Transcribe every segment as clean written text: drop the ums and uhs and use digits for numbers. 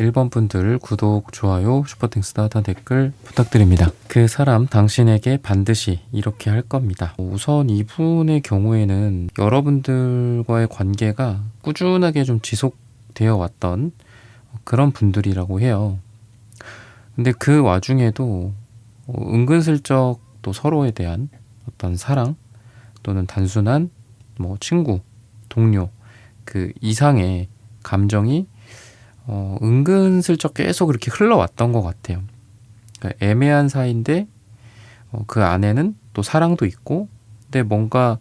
1번 분들 구독, 좋아요, 슈퍼땡스 따뜻한 댓글 부탁드립니다. 그 사람 당신에게 반드시 이렇게 할 겁니다. 우선 이분의 경우에는 여러분들과의 관계가 꾸준하게 좀 지속되어 왔던 그런 분들이라고 해요. 근데 그 와중에도 은근슬쩍 또 서로에 대한 어떤 사랑 또는 단순한 뭐 친구, 동료 그 이상의 감정이 은근슬쩍 계속 이렇게 흘러왔던 것 같아요. 그러니까 애매한 사이인데 그 안에는 또 사랑도 있고, 근데 뭔가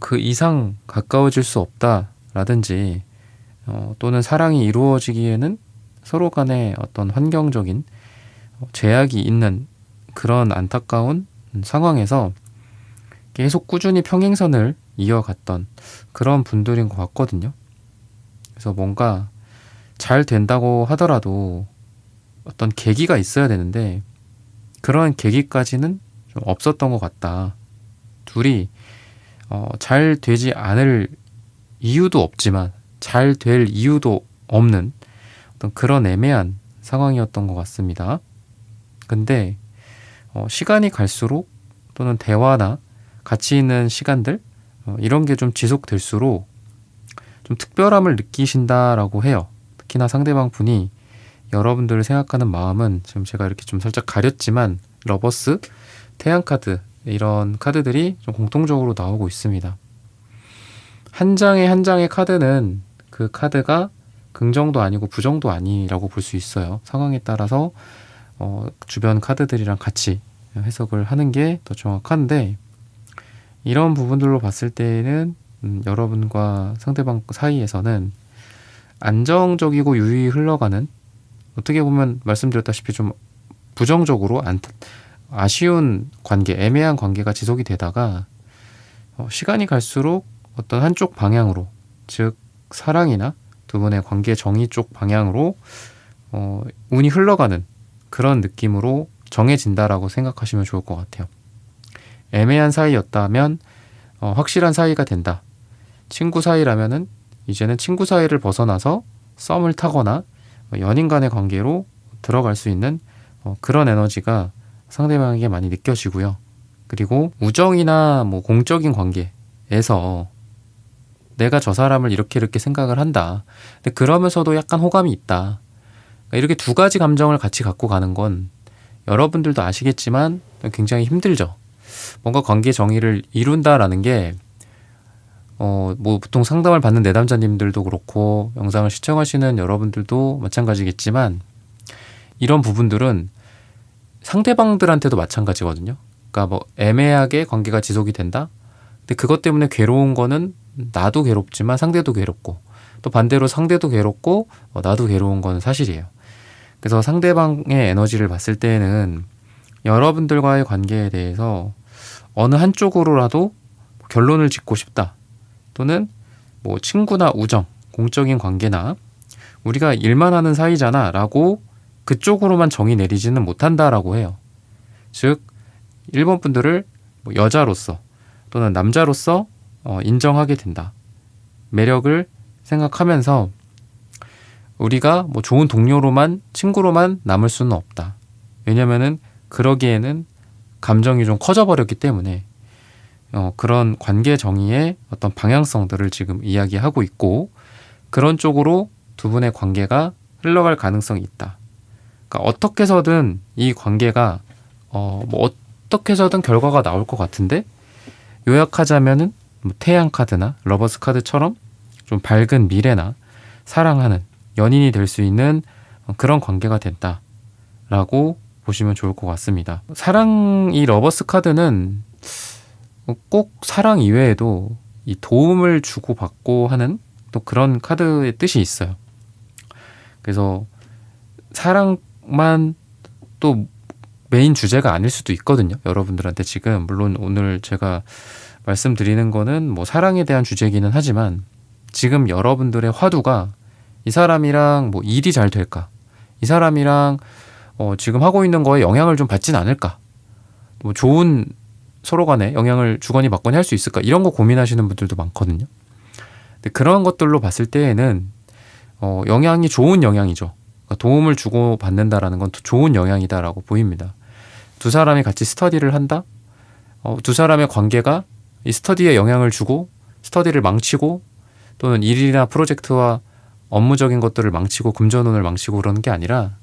그 이상 가까워질 수 없다라든지 또는 사랑이 이루어지기에는 서로 간에 어떤 환경적인 제약이 있는 그런 안타까운 상황에서 계속 꾸준히 평행선을 이어갔던 그런 분들인 것 같거든요. 그래서 뭔가 잘 된다고 하더라도 어떤 계기가 있어야 되는데 그런 계기까지는 좀 없었던 것 같다. 둘이 잘 되지 않을 이유도 없지만 잘 될 이유도 없는 어떤 그런 애매한 상황이었던 것 같습니다. 근데 시간이 갈수록 또는 대화나 가치 있는 시간들 이런 게 좀 지속될수록 좀 특별함을 느끼신다라고 해요. 특히나 상대방 분이 여러분들을 생각하는 마음은 지금 제가 이렇게 좀 살짝 가렸지만 러버스, 태양카드 이런 카드들이 좀 공통적으로 나오고 있습니다. 한 장의 한 장의 카드는 그 카드가 긍정도 아니고 부정도 아니라고 볼 수 있어요. 상황에 따라서 주변 카드들이랑 같이 해석을 하는 게 더 정확한데, 이런 부분들로 봤을 때는 여러분과 상대방 사이에서는 안정적이고 유유히 흘러가는, 어떻게 보면 말씀드렸다시피 좀 부정적으로 아쉬운 관계, 애매한 관계가 지속이 되다가 시간이 갈수록 어떤 한쪽 방향으로, 즉 사랑이나 두 분의 관계 정의 쪽 방향으로 운이 흘러가는 그런 느낌으로 정해진다라고 생각하시면 좋을 것 같아요. 애매한 사이였다면 확실한 사이가 된다. 친구 사이라면은 이제는 친구 사이를 벗어나서 썸을 타거나 연인 간의 관계로 들어갈 수 있는 그런 에너지가 상대방에게 많이 느껴지고요. 그리고 우정이나 뭐 공적인 관계에서 내가 저 사람을 이렇게 생각을 한다. 근데 그러면서도 약간 호감이 있다. 그러니까 이렇게 두 가지 감정을 같이 갖고 가는 건 여러분들도 아시겠지만 굉장히 힘들죠. 뭔가 관계 정의를 이룬다라는 게 뭐 보통 상담을 받는 내담자님들도 그렇고 영상을 시청하시는 여러분들도 마찬가지겠지만, 이런 부분들은 상대방들한테도 마찬가지거든요. 그러니까 뭐 애매하게 관계가 지속이 된다. 근데 그것 때문에 괴로운 거는 나도 괴롭지만 상대도 괴롭고, 또 반대로 상대도 괴롭고 나도 괴로운 건 사실이에요. 그래서 상대방의 에너지를 봤을 때는 여러분들과의 관계에 대해서 어느 한쪽으로라도 결론을 짓고 싶다. 또는 뭐 친구나 우정, 공적인 관계나 우리가 일만 하는 사이잖아 라고 그쪽으로만 정의 내리지는 못한다라고 해요. 즉 1번 분들을 뭐 여자로서 또는 남자로서 인정하게 된다. 매력을 생각하면서 우리가 뭐 좋은 동료로만, 친구로만 남을 수는 없다. 왜냐면은 그러기에는 감정이 좀 커져버렸기 때문에 그런 관계 정의의 어떤 방향성들을 지금 이야기하고 있고, 그런 쪽으로 두 분의 관계가 흘러갈 가능성이 있다. 그러니까 어떻게 해서든 이 관계가 뭐 어떻게 해서든 결과가 나올 것 같은데, 요약하자면은 뭐 태양 카드나 러버스 카드처럼 좀 밝은 미래나 사랑하는 연인이 될 수 있는 그런 관계가 된다라고 보시면 좋을 것 같습니다. 이 러버스 카드는 꼭 사랑 이외에도 이 도움을 주고받고 하는 또 그런 카드의 뜻이 있어요. 그래서 사랑만 또 메인 주제가 아닐 수도 있거든요. 여러분들한테 지금 물론 오늘 제가 말씀드리는 거는 뭐 사랑에 대한 주제이기는 하지만, 지금 여러분들의 화두가 이 사람이랑 뭐 일이 잘 될까? 이 사람이랑 지금 하고 있는 거에 영향을 좀 받진 않을까? 뭐 좋은 서로 간에 영향을 주거니 받거니 할 수 있을까? 이런 거 고민하시는 분들도 많거든요. 근데 그런 것들로 봤을 때에는 영향이 좋은 영향이죠. 도움을 주고 받는다라는 건 좋은 영향이다라고 보입니다. 두 사람이 같이 스터디를 한다? 두 사람의 관계가 이 스터디에 영향을 주고 스터디를 망치고 또는 일이나 프로젝트와 업무적인 것들을 망치고 금전운을 망치고 그러는 게 아니라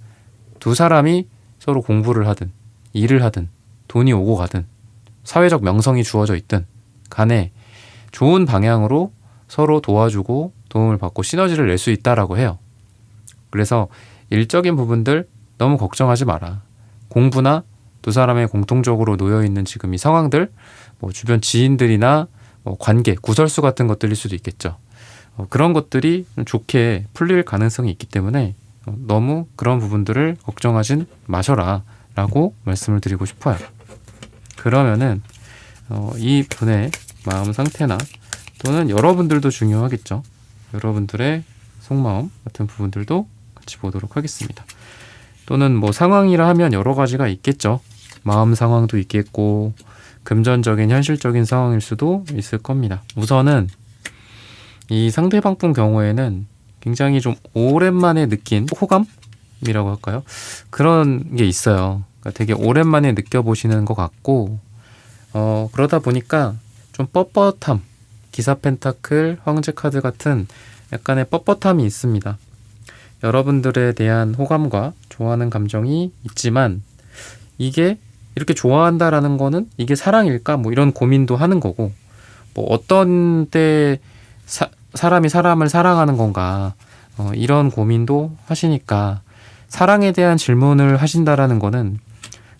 두 사람이 서로 공부를 하든 일을 하든 돈이 오고 가든 사회적 명성이 주어져 있든 간에 좋은 방향으로 서로 도와주고 도움을 받고 시너지를 낼 수 있다라고 해요. 그래서 일적인 부분들 너무 걱정하지 마라. 공부나 두 사람의 공통적으로 놓여있는 지금 이 상황들, 뭐 주변 지인들이나 뭐 관계, 구설수 같은 것들일 수도 있겠죠. 그런 것들이 좋게 풀릴 가능성이 있기 때문에 너무 그런 부분들을 걱정하진 마셔라 라고 말씀을 드리고 싶어요. 그러면은 이 분의 마음 상태나 또는 여러분들도 중요하겠죠. 여러분들의 속마음 같은 부분들도 같이 보도록 하겠습니다. 또는 뭐 상황이라 하면 여러 가지가 있겠죠. 마음 상황도 있겠고 금전적인 현실적인 상황일 수도 있을 겁니다. 우선은 이 상대방분 경우에는 굉장히 좀 오랜만에 느낀 호감이라고 할까요? 그런 게 있어요. 그러니까 되게 오랜만에 느껴보시는 것 같고 그러다 보니까 좀 뻣뻣함, 기사 펜타클, 황제 카드 같은 약간의 뻣뻣함이 있습니다. 여러분들에 대한 호감과 좋아하는 감정이 있지만 이게 이렇게 좋아한다라는 거는 이게 사랑일까? 뭐 이런 고민도 하는 거고 뭐 어떤 때 사람이 사람을 사랑하는 건가 이런 고민도 하시니까 사랑에 대한 질문을 하신다라는 거는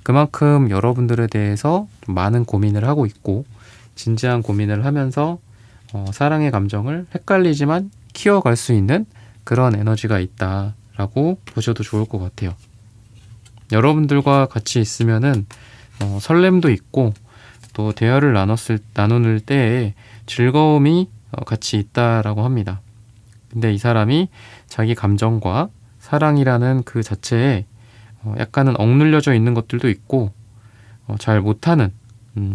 그만큼 여러분들에 대해서 좀 많은 고민을 하고 있고 진지한 고민을 하면서 사랑의 감정을 헷갈리지만 키워갈 수 있는 그런 에너지가 있다라고 보셔도 좋을 것 같아요. 여러분들과 같이 있으면은 설렘도 있고 또 대화를 나눌 때에 즐거움이 같이 있다라고 합니다. 근데 이 사람이 자기 감정과 사랑이라는 그 자체에 약간은 억눌려져 있는 것들도 있고 잘 못하는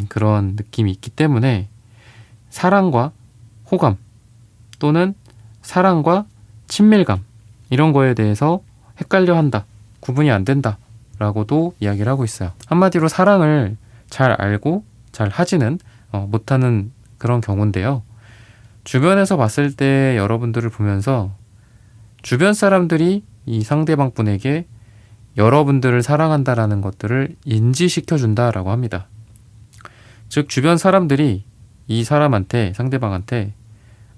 그런 느낌이 있기 때문에 사랑과 호감 또는 사랑과 친밀감 이런 거에 대해서 헷갈려 한다, 구분이 안 된다 라고도 이야기를 하고 있어요. 한마디로 사랑을 잘 알고 잘 하지는 못하는 그런 경우인데요. 주변에서 봤을 때 여러분들을 보면서 주변 사람들이 이 상대방 분에게 여러분들을 사랑한다라는 것들을 인지시켜 준다라고 합니다. 즉 주변 사람들이 이 사람한테 상대방한테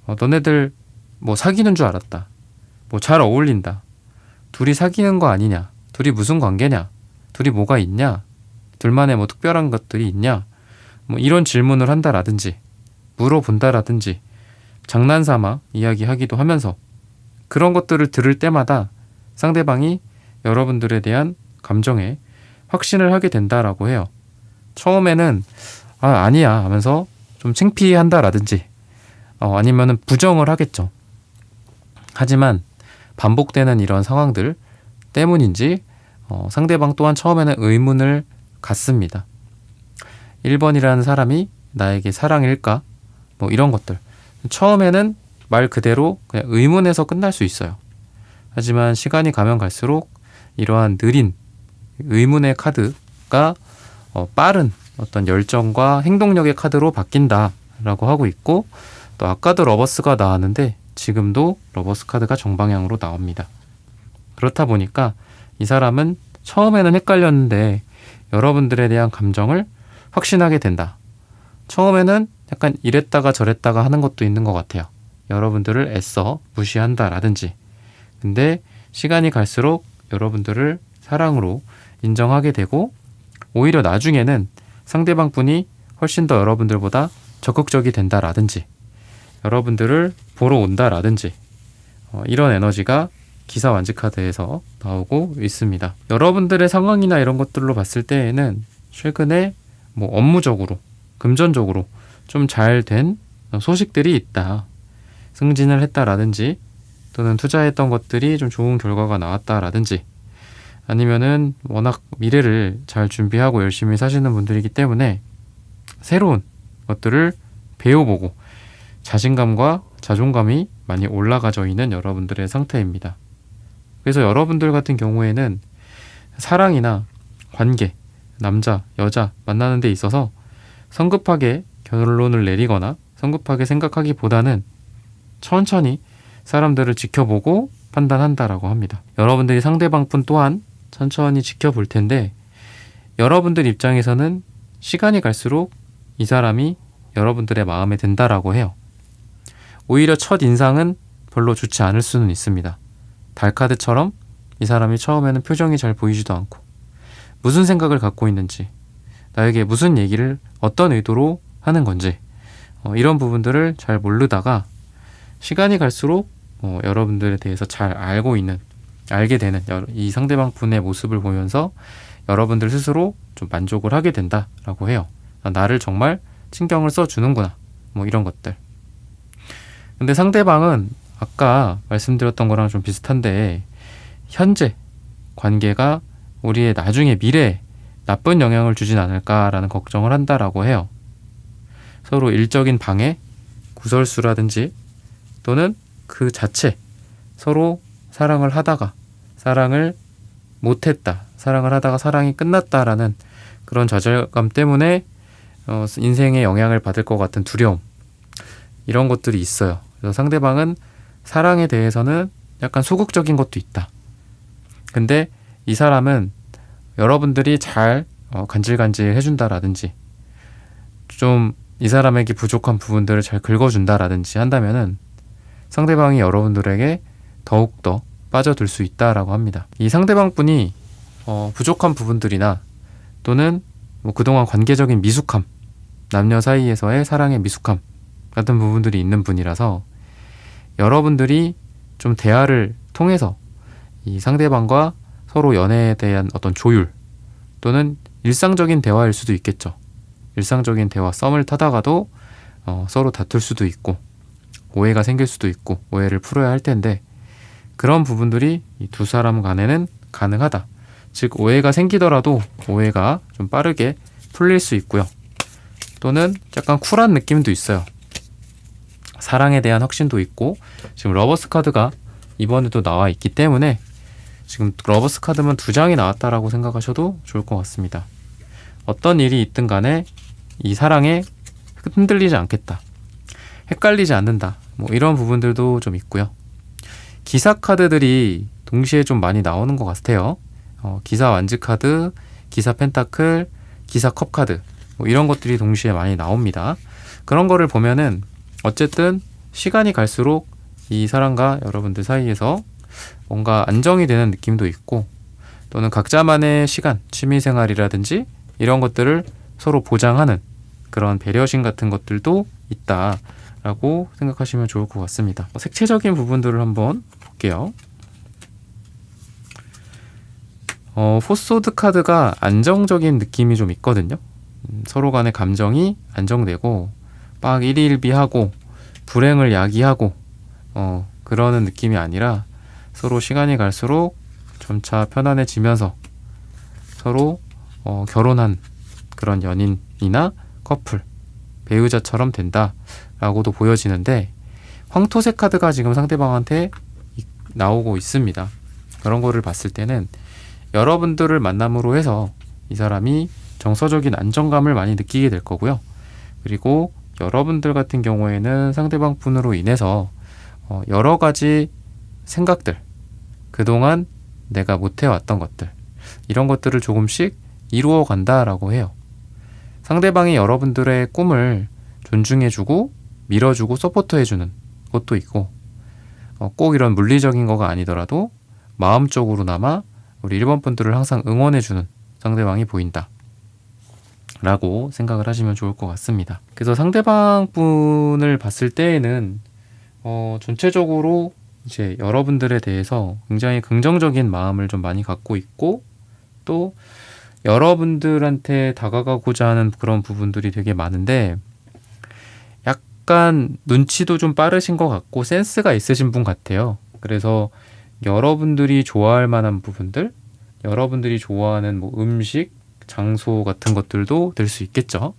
너네들 뭐 사귀는 줄 알았다, 뭐 잘 어울린다, 둘이 사귀는 거 아니냐, 둘이 무슨 관계냐, 둘이 뭐가 있냐, 둘만의 뭐 특별한 것들이 있냐, 뭐 이런 질문을 한다라든지 물어본다라든지 장난삼아 이야기하기도 하면서 그런 것들을 들을 때마다 상대방이 여러분들에 대한 감정에 확신을 하게 된다라고 해요. 처음에는 아니야 하면서 좀 창피한다라든지 아니면은 부정을 하겠죠. 하지만 반복되는 이런 상황들 때문인지 상대방 또한 처음에는 의문을 갖습니다. 1번이라는 사람이 나에게 사랑일까? 뭐 이런 것들. 처음에는 말 그대로 그냥 의문에서 끝날 수 있어요. 하지만 시간이 가면 갈수록 이러한 느린 의문의 카드가 빠른 어떤 열정과 행동력의 카드로 바뀐다라고 하고 있고 또 아까도 러버스가 나왔는데 지금도 러버스 카드가 정방향으로 나옵니다. 그렇다 보니까 이 사람은 처음에는 헷갈렸는데 여러분들에 대한 감정을 확신하게 된다. 처음에는 약간 이랬다가 저랬다가 하는 것도 있는 것 같아요. 여러분들을 애써 무시한다라든지. 근데 시간이 갈수록 여러분들을 사랑으로 인정하게 되고 오히려 나중에는 상대방 분이 훨씬 더 여러분들보다 적극적이 된다라든지 여러분들을 보러 온다라든지 이런 에너지가 기사 완지 카드에서 나오고 있습니다. 여러분들의 상황이나 이런 것들로 봤을 때에는 최근에 뭐 업무적으로 금전적으로 좀 잘 된 소식들이 있다. 승진을 했다라든지 또는 투자했던 것들이 좀 좋은 결과가 나왔다라든지 아니면은 워낙 미래를 잘 준비하고 열심히 사시는 분들이기 때문에 새로운 것들을 배워보고 자신감과 자존감이 많이 올라가져 있는 여러분들의 상태입니다. 그래서 여러분들 같은 경우에는 사랑이나 관계, 남자, 여자 만나는 데 있어서 성급하게 결론을 내리거나 성급하게 생각하기보다는 천천히 사람들을 지켜보고 판단한다라고 합니다. 여러분들이 상대방분 또한 천천히 지켜볼 텐데 여러분들 입장에서는 시간이 갈수록 이 사람이 여러분들의 마음에 든다라고 해요. 오히려 첫 인상은 별로 좋지 않을 수는 있습니다. 달카드처럼 이 사람이 처음에는 표정이 잘 보이지도 않고 무슨 생각을 갖고 있는지, 나에게 무슨 얘기를 어떤 의도로 하는 건지 이런 부분들을 잘 모르다가 시간이 갈수록 여러분들에 대해서 잘 알게 되는 이 상대방 분의 모습을 보면서 여러분들 스스로 좀 만족을 하게 된다라고 해요. 나를 정말 신경을 써주는구나, 이런 것들. 근데 상대방은 아까 말씀드렸던 거랑 좀 비슷한데 현재 관계가 우리의 나중에 미래에 나쁜 영향을 주진 않을까라는 걱정을 한다라고 해요. 서로 일적인 방해, 구설수라든지 또는 그 자체 서로 사랑을 하다가 사랑을 못했다, 사랑을 하다가 사랑이 끝났다라는 그런 좌절감 때문에 인생에 영향을 받을 것 같은 두려움, 이런 것들이 있어요. 그래서 상대방은 사랑에 대해서는 약간 소극적인 것도 있다. 근데 이 사람은 여러분들이 잘 간질간질 해준다라든지 좀 이 사람에게 부족한 부분들을 잘 긁어준다라든지 한다면은 상대방이 여러분들에게 더욱더 빠져들 수 있다라고 합니다. 이 상대방 분이 부족한 부분들이나 또는 그동안 관계적인 미숙함, 남녀 사이에서의 사랑의 미숙함 같은 부분들이 있는 분이라서 여러분들이 좀 대화를 통해서 이 상대방과 서로 연애에 대한 어떤 조율 또는 일상적인 대화일 수도 있겠죠. 일상적인 대화, 썸을 타다가도 서로 다툴 수도 있고 오해가 생길 수도 있고 오해를 풀어야 할 텐데 그런 부분들이 이 두 사람 간에는 가능하다. 즉 오해가 생기더라도 오해가 좀 빠르게 풀릴 수 있고요. 또는 약간 쿨한 느낌도 있어요. 사랑에 대한 확신도 있고 지금 러버스 카드가 이번에도 나와 있기 때문에 지금 러버스 카드만 2장이 나왔다라고 생각하셔도 좋을 것 같습니다. 어떤 일이 있든 간에 이 사랑에 흔들리지 않겠다, 헷갈리지 않는다, 이런 부분들도 좀 있고요. 기사 카드들이 동시에 좀 많이 나오는 것 같아요. 기사 완즈 카드, 기사 펜타클, 기사 컵 카드 이런 것들이 동시에 많이 나옵니다. 그런 거를 보면은 어쨌든 시간이 갈수록 이 사람과 여러분들 사이에서 뭔가 안정이 되는 느낌도 있고 또는 각자만의 시간, 취미생활이라든지 이런 것들을 서로 보장하는 그런 배려심 같은 것들도 있다라고 생각하시면 좋을 것 같습니다. 색채적인 부분들을 한번 볼게요. 포소드 카드가 안정적인 느낌이 좀 있거든요. 서로 간의 감정이 안정되고 막 일희일비하고 불행을 야기하고 그러는 느낌이 아니라 서로 시간이 갈수록 점차 편안해지면서 서로 결혼한 그런 연인이나 커플, 배우자처럼 된다라고도 보여지는데 황토색 카드가 지금 상대방한테 나오고 있습니다. 그런 거를 봤을 때는 여러분들을 만남으로 해서 이 사람이 정서적인 안정감을 많이 느끼게 될 거고요. 그리고 여러분들 같은 경우에는 상대방 분으로 인해서 여러 가지 생각들, 그동안 내가 못해왔던 것들, 이런 것들을 조금씩 이루어 간다라고 해요. 상대방이 여러분들의 꿈을 존중해주고 밀어주고 서포트해주는 것도 있고 꼭 이런 물리적인 거가 아니더라도 마음적으로나마 우리 1번 분들을 항상 응원해주는 상대방이 보인다 라고 생각을 하시면 좋을 것 같습니다. 그래서 상대방 분을 봤을 때에는 전체적으로 이제 여러분들에 대해서 굉장히 긍정적인 마음을 좀 많이 갖고 있고 또 여러분들한테 다가가고자 하는 그런 부분들이 되게 많은데 약간 눈치도 좀 빠르신 것 같고 센스가 있으신 분 같아요. 그래서 여러분들이 좋아할 만한 부분들, 여러분들이 좋아하는 음식, 장소 같은 것들도 될 수 있겠죠.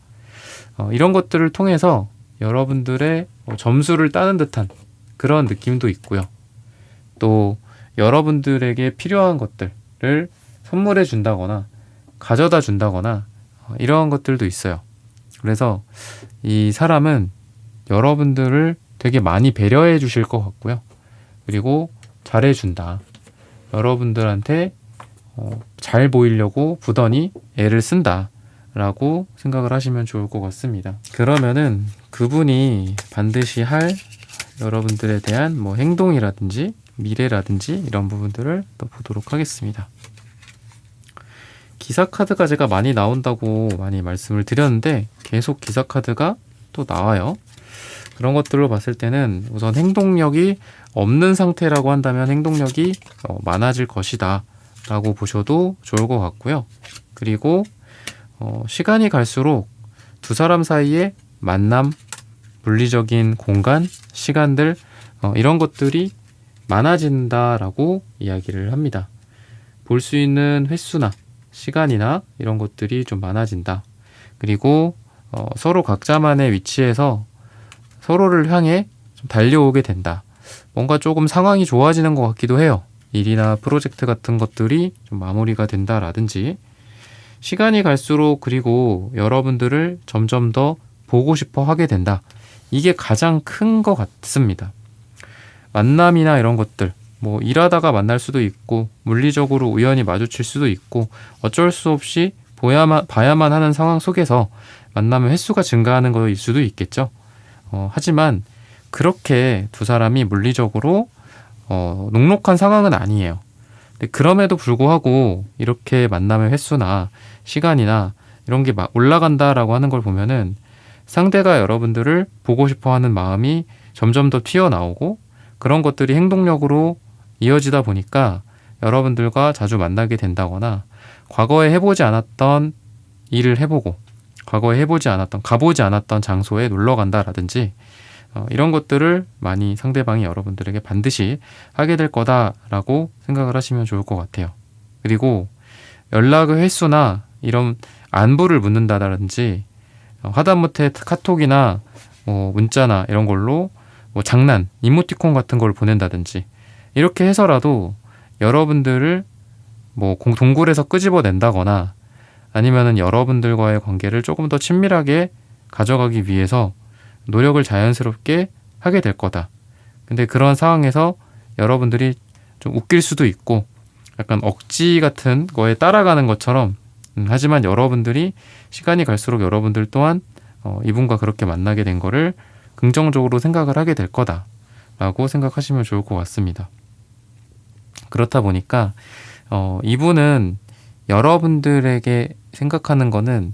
이런 것들을 통해서 여러분들의 점수를 따는 듯한 그런 느낌도 있고요. 또 여러분들에게 필요한 것들을 선물해 준다거나 가져다 준다거나 이러한 것들도 있어요. 그래서 이 사람은 여러분들을 되게 많이 배려해 주실 것 같고요. 그리고 잘해 준다. 여러분들한테 잘 보이려고 부단히 애를 쓴다 라고 생각을 하시면 좋을 것 같습니다. 그러면은 그분이 반드시 할 여러분들에 대한 뭐 행동이라든지 미래라든지 이런 부분들을 또 보도록 하겠습니다. 기사 카드가 제가 많이 나온다고 많이 말씀을 드렸는데 계속 기사 카드가 또 나와요. 그런 것들로 봤을 때는 우선 행동력이 없는 상태라고 한다면 행동력이 많아질 것이다 라고 보셔도 좋을 것 같고요. 그리고 시간이 갈수록 두 사람 사이의 만남, 물리적인 공간, 시간들 이런 것들이 많아진다라고 이야기를 합니다. 볼 수 있는 횟수나 시간이나 이런 것들이 좀 많아진다. 그리고 서로 각자만의 위치에서 서로를 향해 좀 달려오게 된다. 뭔가 조금 상황이 좋아지는 것 같기도 해요. 일이나 프로젝트 같은 것들이 좀 마무리가 된다라든지 시간이 갈수록 그리고 여러분들을 점점 더 보고 싶어 하게 된다. 이게 가장 큰 것 같습니다. 만남이나 이런 것들 뭐 일하다가 만날 수도 있고 물리적으로 우연히 마주칠 수도 있고 어쩔 수 없이 봐야만 하는 상황 속에서 만남의 횟수가 증가하는 것일 수도 있겠죠. 하지만 그렇게 두 사람이 물리적으로 녹록한 상황은 아니에요. 근데 그럼에도 불구하고 이렇게 만남의 횟수나 시간이나 이런 게 막 올라간다라고 하는 걸 보면은 상대가 여러분들을 보고 싶어 하는 마음이 점점 더 튀어나오고 그런 것들이 행동력으로 이어지다 보니까 여러분들과 자주 만나게 된다거나 과거에 해보지 않았던 일을 해보고 과거에 가보지 않았던 장소에 놀러 간다라든지 이런 것들을 많이 상대방이 여러분들에게 반드시 하게 될 거다라고 생각을 하시면 좋을 것 같아요. 그리고 연락의 횟수나 이런 안부를 묻는다든지 하다못해 카톡이나 문자나 이런 걸로 장난, 이모티콘 같은 걸 보낸다든지 이렇게 해서라도 여러분들을 동굴에서 끄집어낸다거나 아니면은 여러분들과의 관계를 조금 더 친밀하게 가져가기 위해서 노력을 자연스럽게 하게 될 거다. 근데 그런 상황에서 여러분들이 좀 웃길 수도 있고 약간 억지 같은 거에 따라가는 것처럼 하지만 여러분들이 시간이 갈수록 여러분들 또한 이분과 그렇게 만나게 된 거를 긍정적으로 생각을 하게 될 거다라고 생각하시면 좋을 것 같습니다. 그렇다 보니까 이분은 여러분들에게 생각하는 거는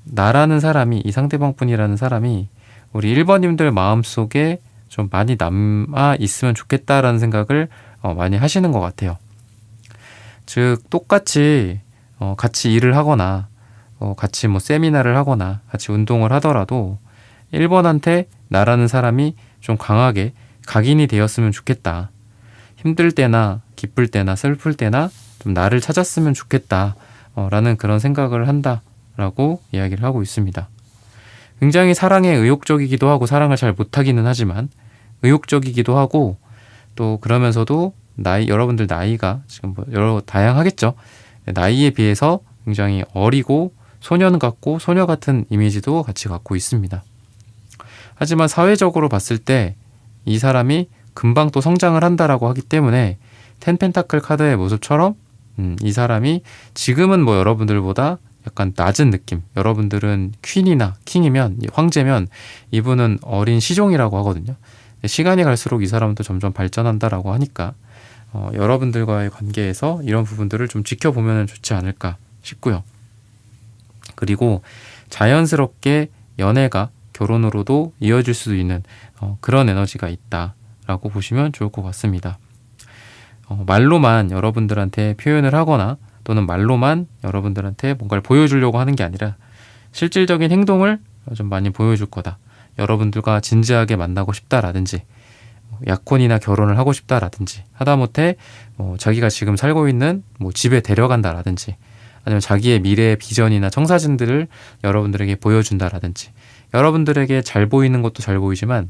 나라는 사람이 이 상대방뿐이라는 사람이 우리 1번님들 마음속에 좀 많이 남아 있으면 좋겠다라는 생각을 많이 하시는 것 같아요. 즉 똑같이 같이 일을 하거나 같이 세미나를 하거나 같이 운동을 하더라도 1번한테 나라는 사람이 좀 강하게 각인이 되었으면 좋겠다. 힘들 때나 기쁠 때나 슬플 때나 좀 나를 찾았으면 좋겠다 라는 그런 생각을 한다라고 이야기를 하고 있습니다. 굉장히 사랑에 의욕적이기도 하고 사랑을 잘 못하기는 하지만 의욕적이기도 하고 또 그러면서도 여러분들 나이가 지금 여러 다양하겠죠. 나이에 비해서 굉장히 어리고 소년 같고 소녀 같은 이미지도 같이 갖고 있습니다. 하지만 사회적으로 봤을 때 이 사람이 금방 또 성장을 한다라고 하기 때문에 텐펜타클 카드의 모습처럼 이 사람이 지금은 여러분들보다 약간 낮은 느낌, 여러분들은 퀸이나 킹이면 황제면 이분은 어린 시종이라고 하거든요. 시간이 갈수록 이 사람도 점점 발전한다라고 하니까 여러분들과의 관계에서 이런 부분들을 좀 지켜보면 좋지 않을까 싶고요. 그리고 자연스럽게 연애가 결혼으로도 이어질 수도 있는 그런 에너지가 있다라고 보시면 좋을 것 같습니다. 말로만 여러분들한테 표현을 하거나 또는 말로만 여러분들한테 뭔가를 보여주려고 하는 게 아니라 실질적인 행동을 좀 많이 보여줄 거다. 여러분들과 진지하게 만나고 싶다라든지 약혼이나 결혼을 하고 싶다라든지 하다못해 자기가 지금 살고 있는 집에 데려간다라든지 아니면 자기의 미래의 비전이나 청사진들을 여러분들에게 보여준다라든지 여러분들에게 잘 보이는 것도 잘 보이지만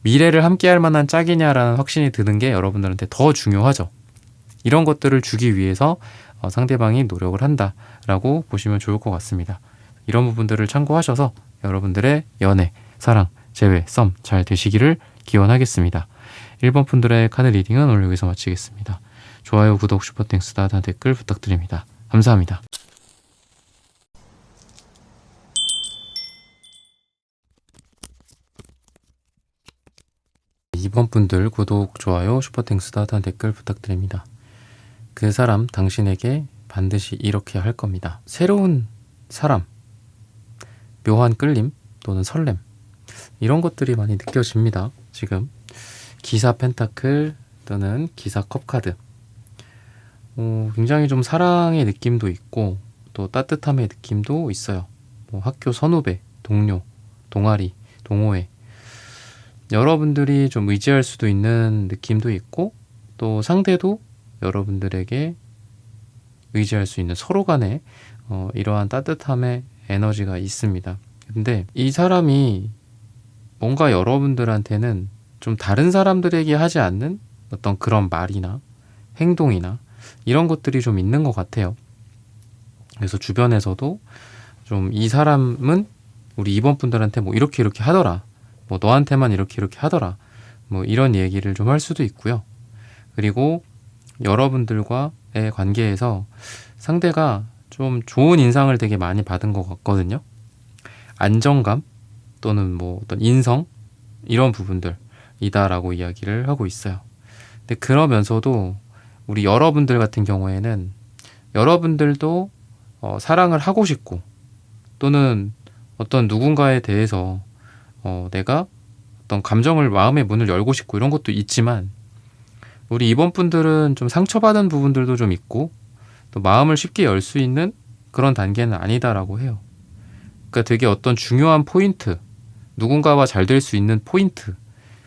미래를 함께할 만한 짝이냐라는 확신이 드는 게 여러분들한테 더 중요하죠. 이런 것들을 주기 위해서 상대방이 노력을 한다라고 보시면 좋을 것 같습니다. 이런 부분들을 참고하셔서 여러분들의 연애, 사랑, 재회, 썸 잘 되시기를 기원하겠습니다. 1번 분들의 카드 리딩은 오늘 여기서 마치겠습니다. 좋아요, 구독, 슈퍼땡스, 다단 댓글 부탁드립니다. 감사합니다. 2번 분들 구독, 좋아요, 슈퍼땡스, 다단 댓글 부탁드립니다. 그 사람 당신에게 반드시 이렇게 할 겁니다. 새로운 사람, 묘한 끌림 또는 설렘, 이런 것들이 많이 느껴집니다. 지금 기사 펜타클 또는 기사 컵카드, 굉장히 좀 사랑의 느낌도 있고 또 따뜻함의 느낌도 있어요. 학교 선후배, 동료, 동아리, 동호회, 여러분들이 좀 의지할 수도 있는 느낌도 있고 또 상대도 여러분들에게 의지할 수 있는 서로 간의 이러한 따뜻함의 에너지가 있습니다. 근데 이 사람이 뭔가 여러분들한테는 좀 다른 사람들에게 하지 않는 어떤 그런 말이나 행동이나 이런 것들이 좀 있는 것 같아요. 그래서 주변에서도 좀 이 사람은 우리 2번 분들한테 뭐 이렇게 하더라, 뭐 너한테만 이렇게 하더라, 뭐 이런 얘기를 좀 할 수도 있고요. 그리고 여러분들과의 관계에서 상대가 좀 좋은 인상을 되게 많이 받은 것 같거든요. 안정감 또는 뭐 어떤 인성, 이런 부분들이다라고 이야기를 하고 있어요. 근데 그러면서도 우리 여러분들 같은 경우에는 여러분들도 사랑을 하고 싶고 또는 어떤 누군가에 대해서 내가 어떤 감정을, 마음의 문을 열고 싶고 이런 것도 있지만 우리 이번 분들은 좀 상처받은 부분들도 좀 있고 또 마음을 쉽게 열 수 있는 그런 단계는 아니다라고 해요. 그러니까 되게 어떤 중요한 포인트, 누군가와 잘 될 수 있는 포인트,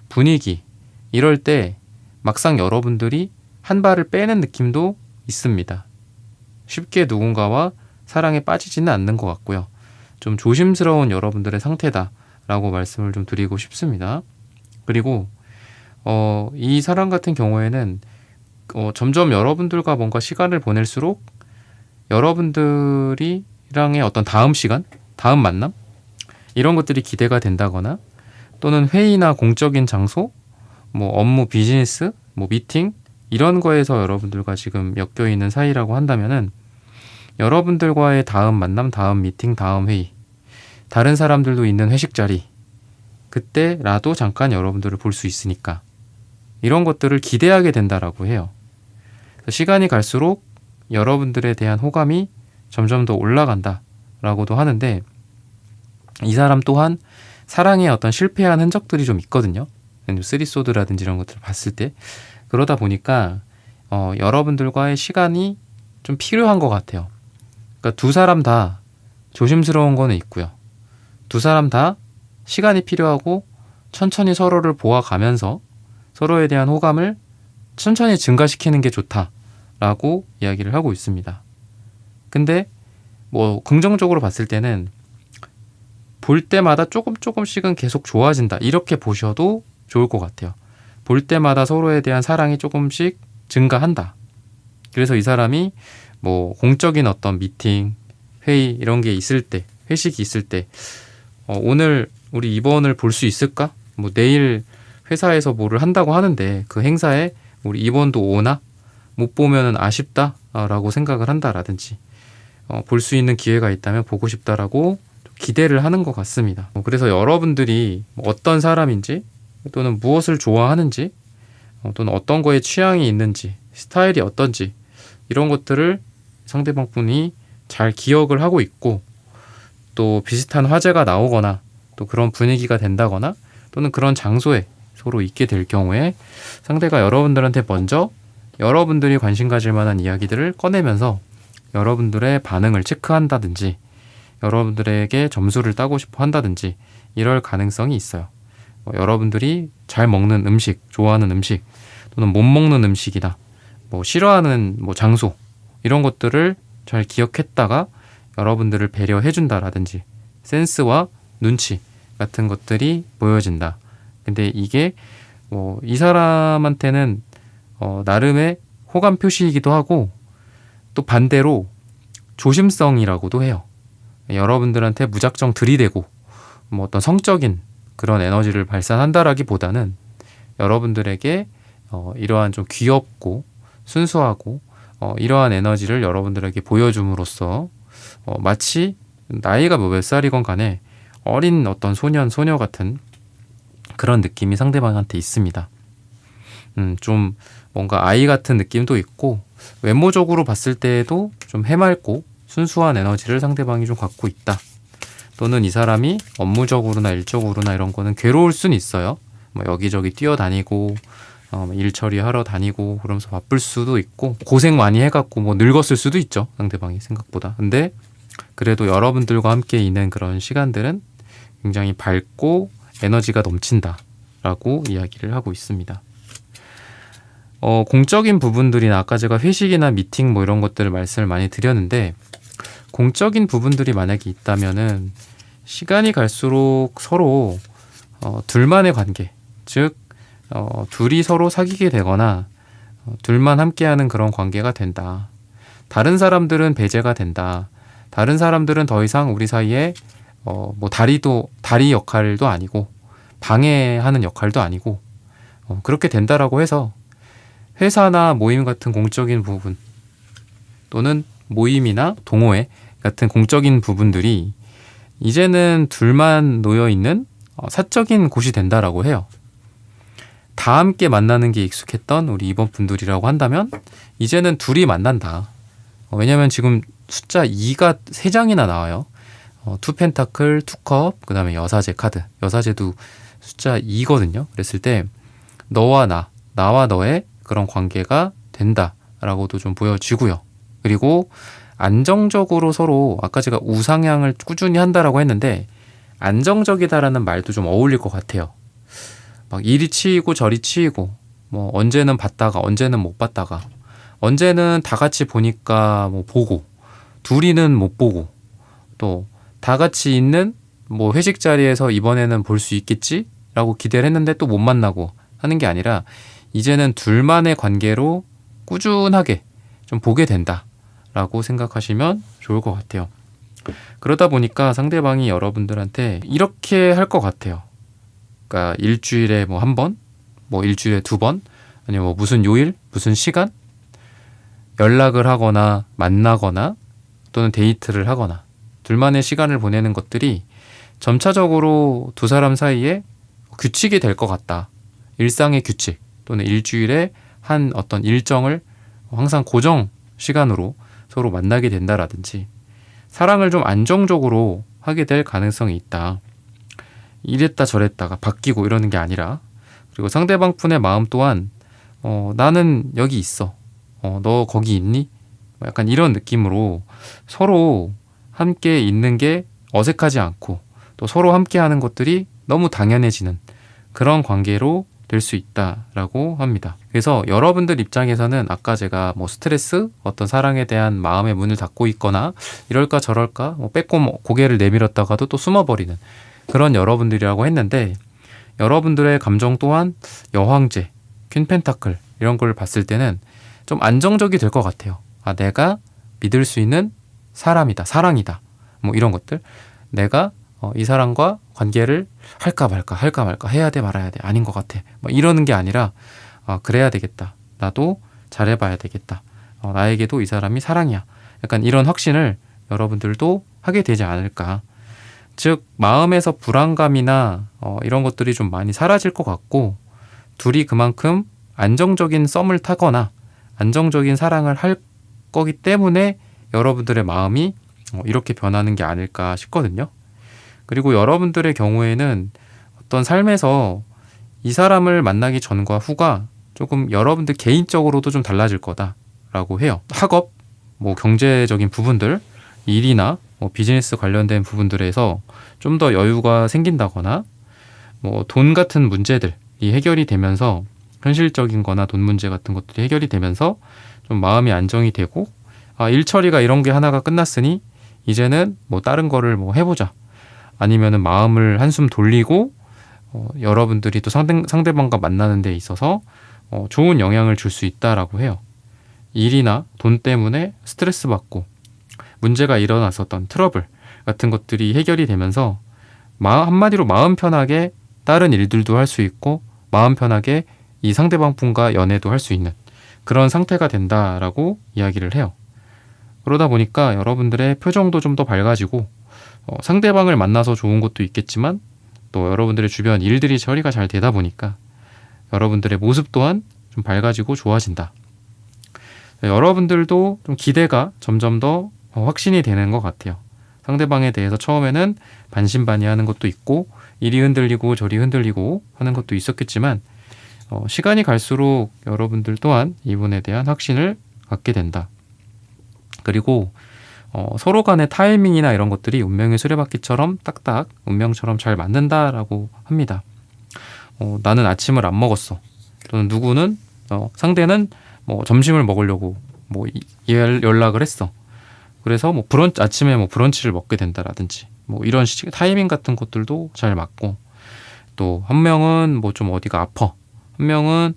분위기, 이럴 때 막상 여러분들이 한 발을 빼는 느낌도 있습니다. 쉽게 누군가와 사랑에 빠지지는 않는 것 같고요. 좀 조심스러운 여러분들의 상태다라고 말씀을 좀 드리고 싶습니다. 그리고 이 사람 같은 경우에는 점점 여러분들과 뭔가 시간을 보낼수록 여러분들이랑의 어떤 다음 시간, 다음 만남, 이런 것들이 기대가 된다거나 또는 회의나 공적인 장소, 뭐 업무, 비즈니스, 뭐 미팅, 이런 거에서 여러분들과 지금 엮여 있는 사이라고 한다면은 여러분들과의 다음 만남, 다음 미팅, 다음 회의, 다른 사람들도 있는 회식 자리, 그때라도 잠깐 여러분들을 볼 수 있으니까 이런 것들을 기대하게 된다라고 해요. 시간이 갈수록 여러분들에 대한 호감이 점점 더 올라간다라고도 하는데, 이 사람 또한 사랑에 어떤 실패한 흔적들이 좀 있거든요. 쓰리소드라든지 이런 것들을 봤을 때. 그러다 보니까 여러분들과의 시간이 좀 필요한 것 같아요. 그러니까 두 사람 다 조심스러운 거는 있고요. 두 사람 다 시간이 필요하고 천천히 서로를 보아가면서 서로에 대한 호감을 천천히 증가시키는 게 좋다라고 이야기를 하고 있습니다. 근데 뭐 긍정적으로 봤을 때는 볼 때마다 조금씩은 계속 좋아진다, 이렇게 보셔도 좋을 것 같아요. 볼 때마다 서로에 대한 사랑이 조금씩 증가한다. 그래서 이 사람이 뭐 공적인 어떤 미팅, 회의 이런 게 있을 때, 회식이 있을 때 오늘 우리 2번을 볼 수 있을까? 뭐 내일 회사에서 뭐를 한다고 하는데 그 행사에 우리 2번도 오나? 못 보면은 아쉽다라고 생각을 한다라든지 볼 수 있는 기회가 있다면 보고 싶다라고 기대를 하는 것 같습니다. 그래서 여러분들이 어떤 사람인지 또는 무엇을 좋아하는지 또는 어떤 거에 취향이 있는지, 스타일이 어떤지, 이런 것들을 상대방 분이 잘 기억을 하고 있고 또 비슷한 화제가 나오거나 또 그런 분위기가 된다거나 또는 그런 장소에 서로 있게 될 경우에 상대가 여러분들한테 먼저 여러분들이 관심 가질 만한 이야기들을 꺼내면서 여러분들의 반응을 체크한다든지 여러분들에게 점수를 따고 싶어 한다든지 이럴 가능성이 있어요. 여러분들이 잘 먹는 음식, 좋아하는 음식 또는 못 먹는 음식이다, 뭐 싫어하는 뭐 장소, 이런 것들을 잘 기억했다가 여러분들을 배려해준다라든지 센스와 눈치 같은 것들이 보여진다. 근데 이게 이 사람한테는 나름의 호감 표시이기도 하고 또 반대로 조심성이라고도 해요. 여러분들한테 무작정 들이대고 뭐 어떤 성적인 그런 에너지를 발산한다라기보다는 여러분들에게 이러한 좀 귀엽고 순수하고 이러한 에너지를 여러분들에게 보여줌으로써 마치 나이가 몇 살이건 간에 어린 어떤 소년, 소녀 같은 그런 느낌이 상대방한테 있습니다. 좀 뭔가 아이 같은 느낌도 있고 외모적으로 봤을 때에도 좀 해맑고 순수한 에너지를 상대방이 좀 갖고 있다. 또는 이 사람이 업무적으로나 일적으로나 이런 거는 괴로울 수는 있어요. 뭐 여기저기 뛰어다니고 일 처리하러 다니고 그러면서 바쁠 수도 있고 고생 많이 해갖고 뭐 늙었을 수도 있죠. 상대방이 생각보다. 근데 그래도 여러분들과 함께 있는 그런 시간들은 굉장히 밝고 에너지가 넘친다라고 이야기를 하고 있습니다. 공적인 부분들이나 아까 제가 회식이나 미팅 뭐 이런 것들을 말씀을 많이 드렸는데 공적인 부분들이 만약에 있다면은 시간이 갈수록 서로 둘만의 관계, 즉 둘이 서로 사귀게 되거나 둘만 함께하는 그런 관계가 된다. 다른 사람들은 배제가 된다. 다른 사람들은 더 이상 우리 사이에 뭐 다리 역할도 아니고 방해하는 역할도 아니고 그렇게 된다라고 해서 회사나 모임 같은 공적인 부분 또는 모임이나 동호회 같은 공적인 부분들이 이제는 둘만 놓여 있는 사적인 곳이 된다라고 해요. 다 함께 만나는 게 익숙했던 우리 이번 분들이라고 한다면 이제는 둘이 만난다. 왜냐면 지금 숫자 2가 3장이나 나와요. 투 펜타클, 투컵, 그 다음에 여사제 카드. 여사제도 숫자 2거든요. 그랬을 때 너와 나와 너의 그런 관계가 된다라고도 좀 보여지고요. 그리고 안정적으로 서로 아까 제가 우상향을 꾸준히 한다라고 했는데 안정적이다라는 말도 좀 어울릴 것 같아요. 막 이리 치이고 저리 치이고 뭐 언제는 봤다가 언제는 못 봤다가 언제는 다 같이 보니까 뭐 보고 둘이는 못 보고 또 다 같이 있는 뭐 회식 자리에서 이번에는 볼 수 있겠지라고 기대를 했는데 또 못 만나고 하는 게 아니라 이제는 둘만의 관계로 꾸준하게 좀 보게 된다라고 생각하시면 좋을 것 같아요. 그러다 보니까 상대방이 여러분들한테 이렇게 할 것 같아요. 그러니까 일주일에 뭐 한 번, 뭐 일주일에 2번, 아니면 뭐 무슨 요일, 무슨 시간 연락을 하거나 만나거나 또는 데이트를 하거나 둘만의 시간을 보내는 것들이 점차적으로 두 사람 사이에 규칙이 될 것 같다. 일상의 규칙 또는 일주일에 한 어떤 일정을 항상 고정 시간으로 서로 만나게 된다라든지 사랑을 좀 안정적으로 하게 될 가능성이 있다. 이랬다 저랬다가 바뀌고 이러는 게 아니라 그리고 상대방 분의 마음 또한 나는 여기 있어. 너 거기 있니? 약간 이런 느낌으로 서로 함께 있는 게 어색하지 않고 또 서로 함께 하는 것들이 너무 당연해지는 그런 관계로 될 수 있다라고 합니다. 그래서 여러분들 입장에서는 아까 제가 뭐 스트레스, 어떤 사랑에 대한 마음의 문을 닫고 있거나 이럴까 저럴까 뭐 빼꼼 고개를 내밀었다가도 또 숨어버리는 그런 여러분들이라고 했는데 여러분들의 감정 또한 여황제, 퀸 펜타클 이런 걸 봤을 때는 좀 안정적이 될 것 같아요. 아, 내가 믿을 수 있는 사람이다, 사랑이다 뭐 이런 것들 내가 이 사람과 관계를 할까 말까 해야 돼 말아야 돼 아닌 것 같아 뭐 이러는 게 아니라 그래야 되겠다 나도 잘해봐야 되겠다 나에게도 이 사람이 사랑이야 약간 이런 확신을 여러분들도 하게 되지 않을까. 즉 마음에서 불안감이나 이런 것들이 좀 많이 사라질 것 같고 둘이 그만큼 안정적인 썸을 타거나 안정적인 사랑을 할 거기 때문에 여러분들의 마음이 이렇게 변하는 게 아닐까 싶거든요. 그리고 여러분들의 경우에는 어떤 삶에서 이 사람을 만나기 전과 후가 조금 여러분들 개인적으로도 좀 달라질 거다라고 해요. 학업, 뭐 경제적인 부분들, 일이나 뭐 비즈니스 관련된 부분들에서 좀 더 여유가 생긴다거나 뭐 돈 같은 문제들이 해결이 되면서 현실적인 거나 돈 문제 같은 것들이 해결이 되면서 좀 마음이 안정이 되고 일 처리가 이런 게 하나가 끝났으니 이제는 뭐 다른 거를 뭐 해보자. 아니면은 마음을 한숨 돌리고 여러분들이 또 상대방과 만나는 데 있어서 좋은 영향을 줄 수 있다라고 해요. 일이나 돈 때문에 스트레스 받고 문제가 일어났었던 트러블 같은 것들이 해결이 되면서 한마디로 마음 편하게 다른 일들도 할 수 있고 마음 편하게 이 상대방 분과 연애도 할 수 있는 그런 상태가 된다라고 이야기를 해요. 그러다 보니까 여러분들의 표정도 좀 더 밝아지고 상대방을 만나서 좋은 것도 있겠지만 또 여러분들의 주변 일들이 처리가 잘 되다 보니까 여러분들의 모습 또한 좀 밝아지고 좋아진다. 여러분들도 좀 기대가 점점 더 확신이 되는 것 같아요. 상대방에 대해서 처음에는 반신반의하는 것도 있고 이리 흔들리고 저리 흔들리고 하는 것도 있었겠지만 시간이 갈수록 여러분들 또한 이분에 대한 확신을 갖게 된다. 그리고 서로 간의 타이밍이나 이런 것들이 운명의 수레바퀴처럼 딱딱 운명처럼 잘 맞는다라고 합니다. 나는 아침을 안 먹었어. 또는 누구는 상대는 뭐 점심을 먹으려고 뭐 연락을 했어. 그래서 뭐 아침에 뭐 브런치를 먹게 된다라든지 뭐 이런 타이밍 같은 것들도 잘 맞고 또 한 명은 뭐 좀 어디가 아파. 한 명은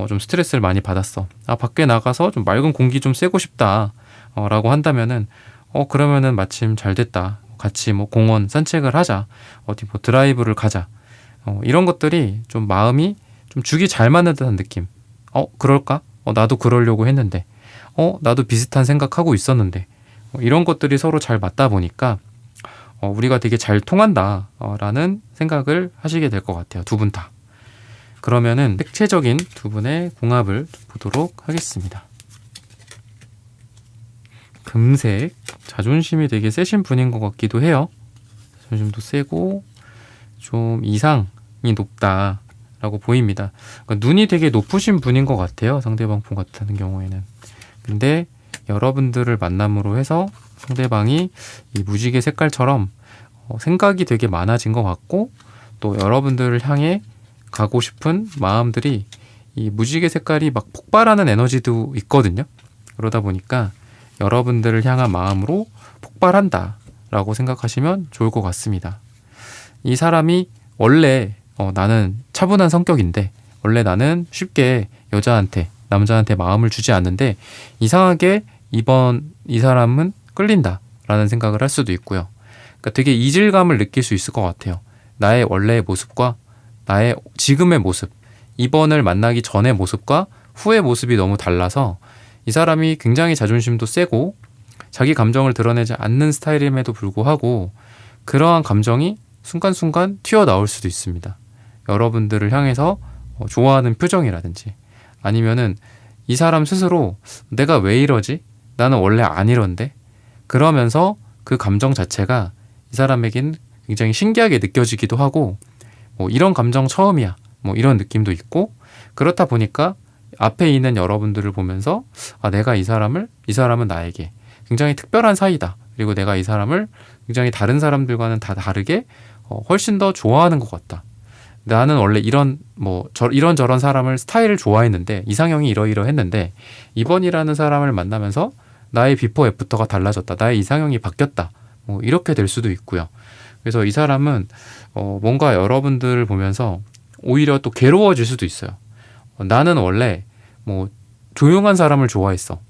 좀 스트레스를 많이 받았어. 밖에 나가서 좀 맑은 공기 좀 쐬고 싶다. 라고 한다면은 그러면은 마침 잘 됐다. 같이 뭐 공원 산책을 하자. 어디 뭐 드라이브를 가자. 이런 것들이 좀 마음이 좀 죽이 잘 맞는 듯한 느낌. 그럴까? 나도 그러려고 했는데. 나도 비슷한 생각하고 있었는데. 이런 것들이 서로 잘 맞다 보니까 우리가 되게 잘 통한다 라는 생각을 하시게 될 것 같아요. 두 분 다. 그러면은 색채적인 두 분의 궁합을 보도록 하겠습니다. 금색, 자존심이 되게 세신 분인 것 같기도 해요. 자존심도 세고 좀 이상이 높다라고 보입니다. 그러니까 눈이 되게 높으신 분인 것 같아요. 상대방 분 같은 경우에는. 근데 여러분들을 만남으로 해서 상대방이 이 무지개 색깔처럼 생각이 되게 많아진 것 같고 또 여러분들을 향해 가고 싶은 마음들이 이 무지개 색깔이 막 폭발하는 에너지도 있거든요. 그러다 보니까 여러분들을 향한 마음으로 폭발한다 라고 생각하시면 좋을 것 같습니다. 이 사람이 원래 나는 차분한 성격인데 원래 나는 쉽게 남자한테 마음을 주지 않는데 이상하게 이 사람은 끌린다 라는 생각을 할 수도 있고요. 그러니까 되게 이질감을 느낄 수 있을 것 같아요. 나의 원래의 모습과 나의 지금의 모습, 이번을 만나기 전의 모습과 후의 모습이 너무 달라서 이 사람이 굉장히 자존심도 세고 자기 감정을 드러내지 않는 스타일임에도 불구하고 그러한 감정이 순간순간 튀어나올 수도 있습니다. 여러분들을 향해서 좋아하는 표정이라든지 아니면은 이 사람 스스로 내가 왜 이러지? 나는 원래 안 이런데? 그러면서 그 감정 자체가 이 사람에겐 굉장히 신기하게 느껴지기도 하고 이런 감정 처음이야. 이런 느낌도 있고 그렇다 보니까 앞에 있는 여러분들을 보면서 내가 이 사람은 나에게 굉장히 특별한 사이다. 그리고 내가 이 사람을 굉장히 다른 사람들과는 다 다르게 훨씬 더 좋아하는 것 같다. 나는 원래 이런저런 사람을 스타일을 좋아했는데 이상형이 이러이러했는데 이번이라는 사람을 만나면서 나의 비포 애프터가 달라졌다. 나의 이상형이 바뀌었다. 이렇게 될 수도 있고요. 그래서 이 사람은 뭔가 여러분들을 보면서 오히려 또 괴로워질 수도 있어요. 나는 원래 조용한 사람을 좋아했어.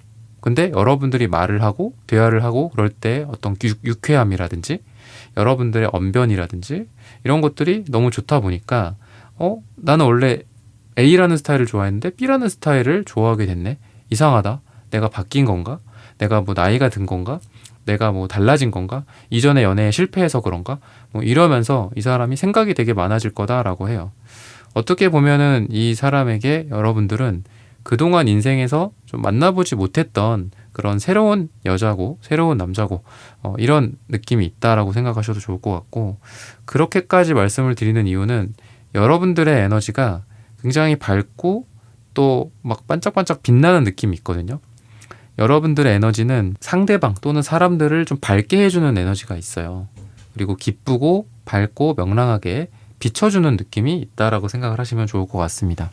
근데 여러분들이 말을 하고 대화를 하고 그럴 때 어떤 유쾌함이라든지 여러분들의 언변이라든지 이런 것들이 너무 좋다 보니까 나는 원래 A라는 스타일을 좋아했는데 B라는 스타일을 좋아하게 됐네. 이상하다. 내가 바뀐 건가? 내가 나이가 든 건가? 내가 달라진 건가? 이전에 연애에 실패해서 그런가? 이러면서 이 사람이 생각이 되게 많아질 거다라고 해요. 어떻게 보면은 이 사람에게 여러분들은 그동안 인생에서 좀 만나보지 못했던 그런 새로운 여자고 새로운 남자고 이런 느낌이 있다라고 생각하셔도 좋을 것 같고 그렇게까지 말씀을 드리는 이유는 여러분들의 에너지가 굉장히 밝고 또 막 반짝반짝 빛나는 느낌이 있거든요. 여러분들의 에너지는 상대방 또는 사람들을 좀 밝게 해주는 에너지가 있어요. 그리고 기쁘고 밝고 명랑하게 비춰주는 느낌이 있다라고 생각을 하시면 좋을 것 같습니다.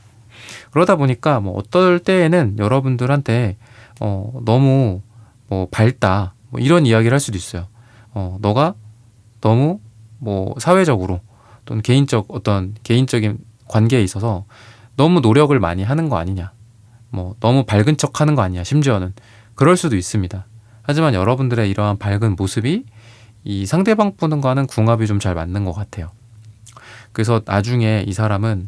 그러다 보니까 어떨 때에는 여러분들한테 너무 밝다 이런 이야기를 할 수도 있어요. 너가 너무 사회적으로 또는 개인적인 관계에 있어서 너무 노력을 많이 하는 거 아니냐. 뭐 너무 밝은 척 하는 거 아니야, 심지어는. 그럴 수도 있습니다. 하지만 여러분들의 이러한 밝은 모습이 이 상대방 분과는 궁합이 좀 잘 맞는 것 같아요. 그래서 나중에 이 사람은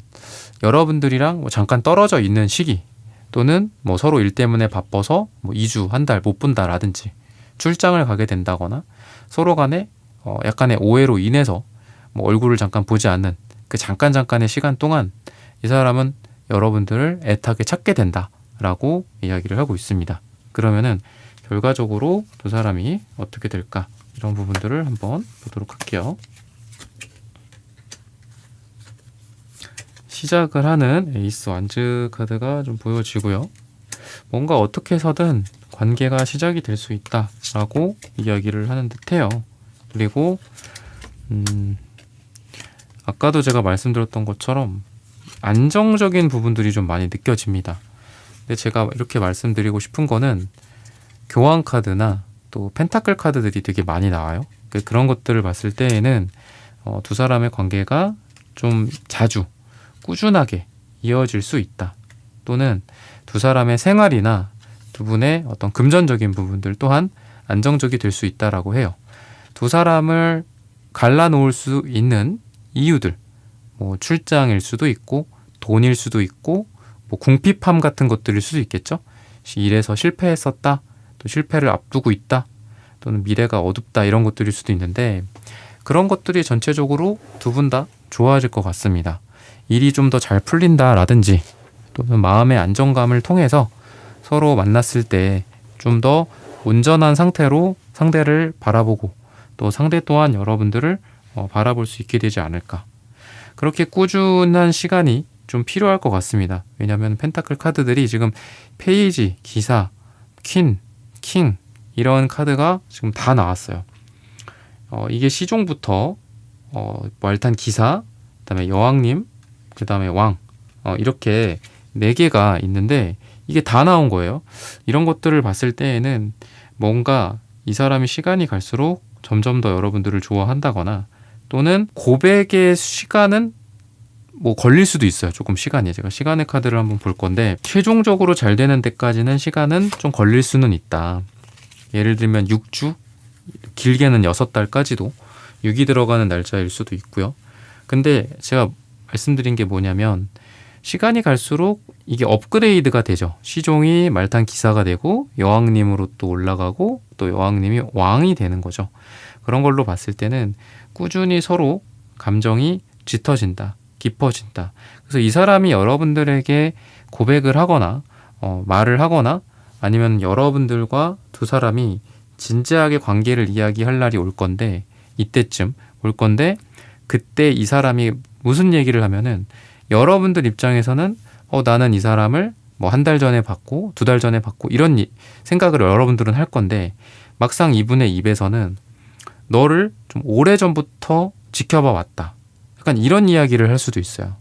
여러분들이랑 뭐 잠깐 떨어져 있는 시기, 또는 뭐 서로 일 때문에 바빠서 뭐 2주, 한 달 못 본다라든지 출장을 가게 된다거나 서로 간에 약간의 오해로 인해서 뭐 얼굴을 잠깐 보지 않는 그 잠깐의 시간 동안 이 사람은 여러분들을 애타게 찾게 된다라고 이야기를 하고 있습니다. 그러면은 결과적으로 두 사람이 어떻게 될까? 이런 부분들을 한번 보도록 할게요. 시작을 하는 에이스 완즈 카드가 좀 보여지고요. 뭔가 어떻게 해서든 관계가 시작이 될 수 있다라고 이야기를 하는 듯해요. 그리고 아까도 제가 말씀드렸던 것처럼 안정적인 부분들이 좀 많이 느껴집니다. 근데 제가 이렇게 말씀드리고 싶은 거는 교황 카드나 또 펜타클 카드들이 되게 많이 나와요. 그런 것들을 봤을 때에는 두 사람의 관계가 좀 자주 꾸준하게 이어질 수 있다. 또는 두 사람의 생활이나 두 분의 어떤 금전적인 부분들 또한 안정적이 될 수 있다라고 해요. 두 사람을 갈라놓을 수 있는 이유들, 뭐 출장일 수도 있고 돈일 수도 있고 뭐 궁핍함 같은 것들일 수도 있겠죠. 일에서 실패했었다, 또 실패를 앞두고 있다, 또는 미래가 어둡다, 이런 것들일 수도 있는데 그런 것들이 전체적으로 두 분 다 좋아질 것 같습니다. 일이 좀 더 잘 풀린다라든지 또는 마음의 안정감을 통해서 서로 만났을 때 좀 더 온전한 상태로 상대를 바라보고 또 상대 또한 여러분들을 바라볼 수 있게 되지 않을까. 그렇게 꾸준한 시간이 좀 필요할 것 같습니다. 왜냐하면 펜타클 카드들이 지금 페이지, 기사, 퀸, 킹 이런 카드가 지금 다 나왔어요. 이게 시종부터 뭐 일단 기사, 그다음에 여왕님, 그다음에 왕, 이렇게 4개가 있는데 이게 다 나온 거예요. 이런 것들을 봤을 때에는 뭔가 이 사람이 시간이 갈수록 점점 더 여러분들을 좋아한다거나 또는 고백의 시간은 뭐 걸릴 수도 있어요. 조금 시간이. 제가 시간의 카드를 한번 볼 건데 최종적으로 잘 되는 데까지는 시간은 좀 걸릴 수는 있다. 예를 들면 6주, 길게는 6달까지도 6이 들어가는 날짜일 수도 있고요. 근데 제가 말씀드린 게 뭐냐면 시간이 갈수록 이게 업그레이드가 되죠. 시종이 말탄 기사가 되고 여왕님으로 또 올라가고 또 여왕님이 왕이 되는 거죠. 그런 걸로 봤을 때는 꾸준히 서로 감정이 짙어진다, 깊어진다. 그래서 이 사람이 여러분들에게 고백을 하거나 말을 하거나 아니면 여러분들과 두 사람이 진지하게 관계를 이야기할 날이 올 건데, 이때쯤 올 건데 그때 이 사람이 무슨 얘기를 하면은 여러분들 입장에서는 나는 이 사람을 뭐 1달 전에 봤고 2달 전에 봤고 이런 생각을 여러분들은 할 건데 막상 이분의 입에서는 너를 좀 오래전부터 지켜봐 왔다, 약간 이런 이야기를 할 수도 있어요.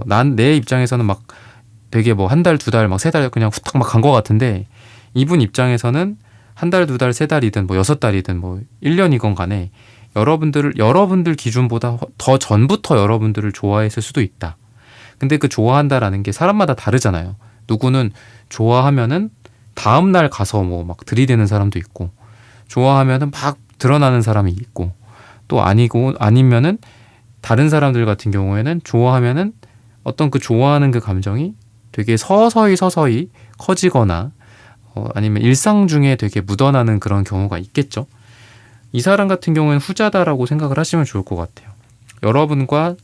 난 내 입장에서는 막 되게 뭐 1달, 2달, 막 3달 그냥 후딱 막 간 것 같은데 이분 입장에서는 1달, 2달, 3달이든 뭐 6달이든 뭐 1년이건 간에 여러분들 기준보다 더 전부터 여러분들을 좋아했을 수도 있다. 근데 그 좋아한다라는 게 사람마다 다르잖아요. 누구는 좋아하면은 다음날 가서 뭐 막 들이대는 사람도 있고, 좋아하면은 막 드러나는 사람이 있고, 또 아니면은 다른 사람들 같은 경우에는 좋아하면은 어떤 그 좋아하는 그 감정이 되게 서서히 커지거나 아니면 일상 중에 되게 묻어나는 그런 경우가 있겠죠. 이 사람 같은 경우는 후자다라고 생각을 하시면 좋을 것 같아요. 여러분과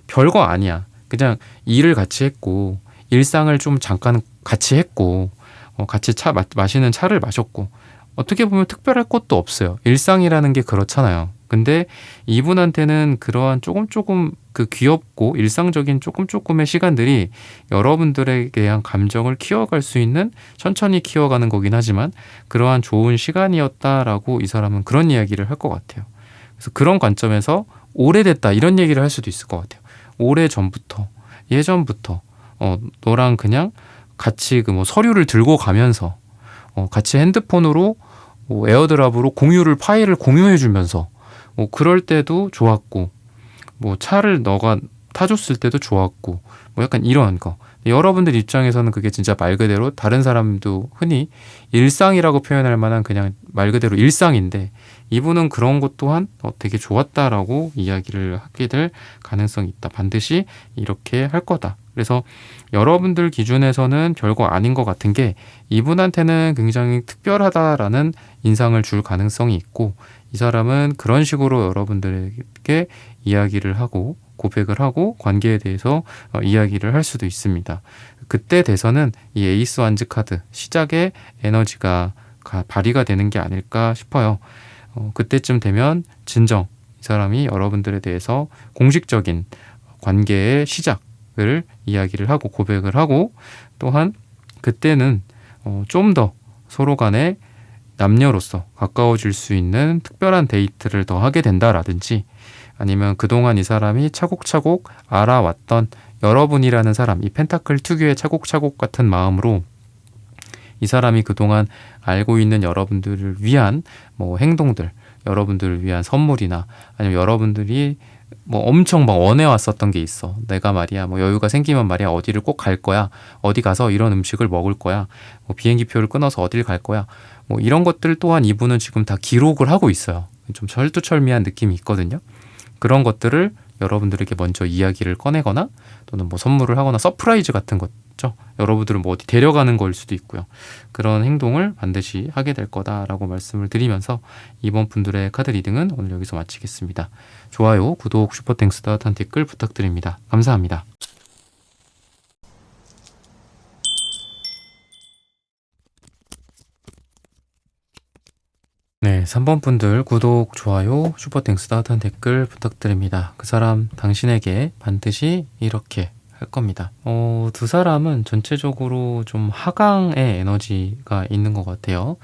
별거 아니야. 그냥 일을 같이 했고 일상을 좀 잠깐 같이 했고 같이 마시는 차를 마셨고 어떻게 보면 특별할 것도 없어요. 일상이라는 게 그렇잖아요. 근데 이분한테는 그러한 조금 그 귀엽고 일상적인 조금의 시간들이 여러분들에 대한 감정을 키워갈 수 있는, 천천히 키워가는 거긴 하지만 그러한 좋은 시간이었다라고 이 사람은 그런 이야기를 할 것 같아요. 그래서 그런 관점에서 오래됐다 이런 얘기를 할 수도 있을 것 같아요. 오래전부터, 예전부터 너랑 그냥 같이 그 뭐 서류를 들고 가면서 같이 핸드폰으로 에어드랍으로 파일을 공유해 주면서 그럴 때도 좋았고, 뭐 차를 너가 타줬을 때도 좋았고, 뭐 약간 이런 거. 여러분들 입장에서는 그게 진짜 말 그대로 다른 사람도 흔히 일상이라고 표현할 만한 그냥 말 그대로 일상인데 이분은 그런 것 또한 되게 좋았다라고 이야기를 하게 될 가능성이 있다. 반드시 이렇게 할 거다. 그래서 여러분들 기준에서는 별거 아닌 것 같은 게 이분한테는 굉장히 특별하다라는 인상을 줄 가능성이 있고 이 사람은 그런 식으로 여러분들에게 이야기를 하고 고백을 하고 관계에 대해서 이야기를 할 수도 있습니다. 그때 돼서는 이 에이스 완즈 카드 시작의 에너지가 발휘가 되는 게 아닐까 싶어요. 그때쯤 되면 진정 이 사람이 여러분들에 대해서 공식적인 관계의 시작을 이야기를 하고 고백을 하고 또한 그때는 좀 더 서로 간에 남녀로서 가까워질 수 있는 특별한 데이트를 더 하게 된다라든지 아니면 그동안 이 사람이 차곡차곡 알아왔던 여러분이라는 사람, 이 펜타클 특유의 차곡차곡 같은 마음으로 이 사람이 그동안 알고 있는 여러분들을 위한 뭐 행동들, 여러분들을 위한 선물이나 아니면 여러분들이 뭐 엄청 막 원해왔었던 게 있어. 내가 말이야 뭐 여유가 생기면 말이야 어디를 꼭 갈 거야. 어디 가서 이런 음식을 먹을 거야. 뭐 비행기표를 끊어서 어딜 갈 거야. 뭐 이런 것들 또한 이분은 지금 다 기록을 하고 있어요. 좀 철두철미한 느낌이 있거든요. 그런 것들을 여러분들에게 먼저 이야기를 꺼내거나 또는 뭐 선물을 하거나 서프라이즈 같은 거죠. 여러분들은 뭐 어디 데려가는 거일 수도 있고요. 그런 행동을 반드시 하게 될 거다라고 말씀을 드리면서 이번 분들의 카드 리딩은 오늘 여기서 마치겠습니다. 좋아요, 구독, 슈퍼땡스 따뜻한 댓글 부탁드립니다. 감사합니다. 네, 3번 분들 구독, 좋아요, 슈퍼땡스 따뜻한 댓글 부탁드립니다. 그 사람 당신에게 반드시 이렇게 할 겁니다. 두 사람은 전체적으로 좀 하강의 에너지가 있는 것 같아요.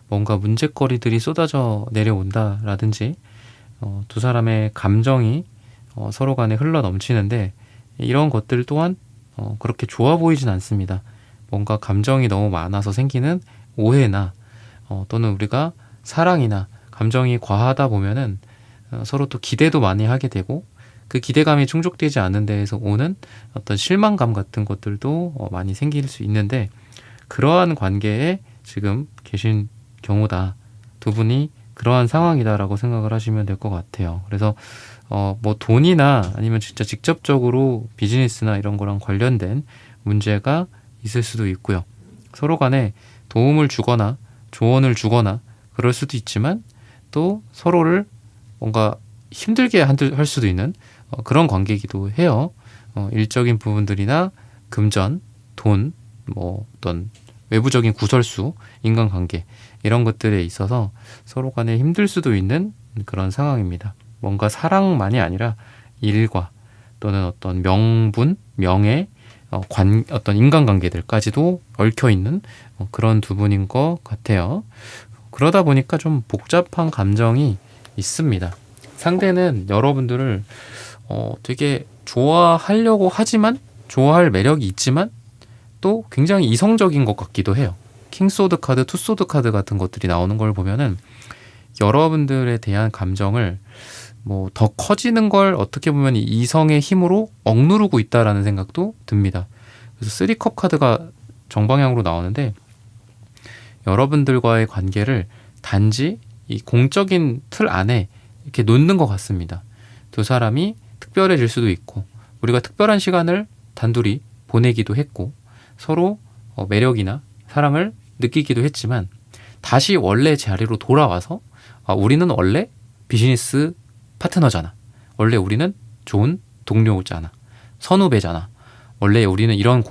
뭔가 문제거리들이 쏟아져 내려온다라든지 두 사람의 감정이 서로 간에 흘러 넘치는데 이런 것들 또한 그렇게 좋아 보이진 않습니다. 뭔가 감정이 너무 많아서 생기는 오해나 또는 우리가 사랑이나 감정이 과하다 보면은 서로 또 기대도 많이 하게 되고 그 기대감이 충족되지 않는 데에서 오는 어떤 실망감 같은 것들도 많이 생길 수 있는데 그러한 관계에 지금 계신 경우다. 두 분이 그러한 상황이다라고 생각을 하시면 될 것 같아요. 그래서 뭐 돈이나 아니면 진짜 직접적으로 비즈니스나 이런 거랑 관련된 문제가 있을 수도 있고요. 서로 간에 도움을 주거나 조언을 주거나 그럴 수도 있지만 또 서로를 뭔가 힘들게 할 수도 있는 그런 관계이기도 해요. 일적인 부분들이나 금전, 돈, 뭐 어떤 외부적인 구설수, 인간관계 이런 것들에 있어서 서로 간에 힘들 수도 있는 그런 상황입니다. 뭔가 사랑만이 아니라 일과 또는 어떤 명분, 명예, 어떤 인간관계들까지도 얽혀 있는 그런 두 분인 것 같아요. 그러다 보니까 좀 복잡한 감정이 있습니다. 상대는 여러분들을 되게 좋아하려고 하지만 좋아할 매력이 있지만 또 굉장히 이성적인 것 같기도 해요. 킹소드 카드, 투소드 카드 같은 것들이 나오는 걸 보면은 여러분들에 대한 감정을 뭐 더 커지는 걸 어떻게 보면 이 이성의 힘으로 억누르고 있다라는 생각도 듭니다. 그래서 3컵 카드가 정방향으로 나오는데 여러분들과의 관계를 단지 이 공적인 틀 안에 이렇게 놓는 것 같습니다. 두 사람이 특별해질 수도 있고 우리가 특별한 시간을 단둘이 보내기도 했고 서로 매력이나 사랑을 느끼기도 했지만 다시 원래 자리로 돌아와서 우리는 원래 비즈니스 파트너잖아. 원래 우리는 좋은 동료잖아. 선후배잖아. 원래 우리는 이런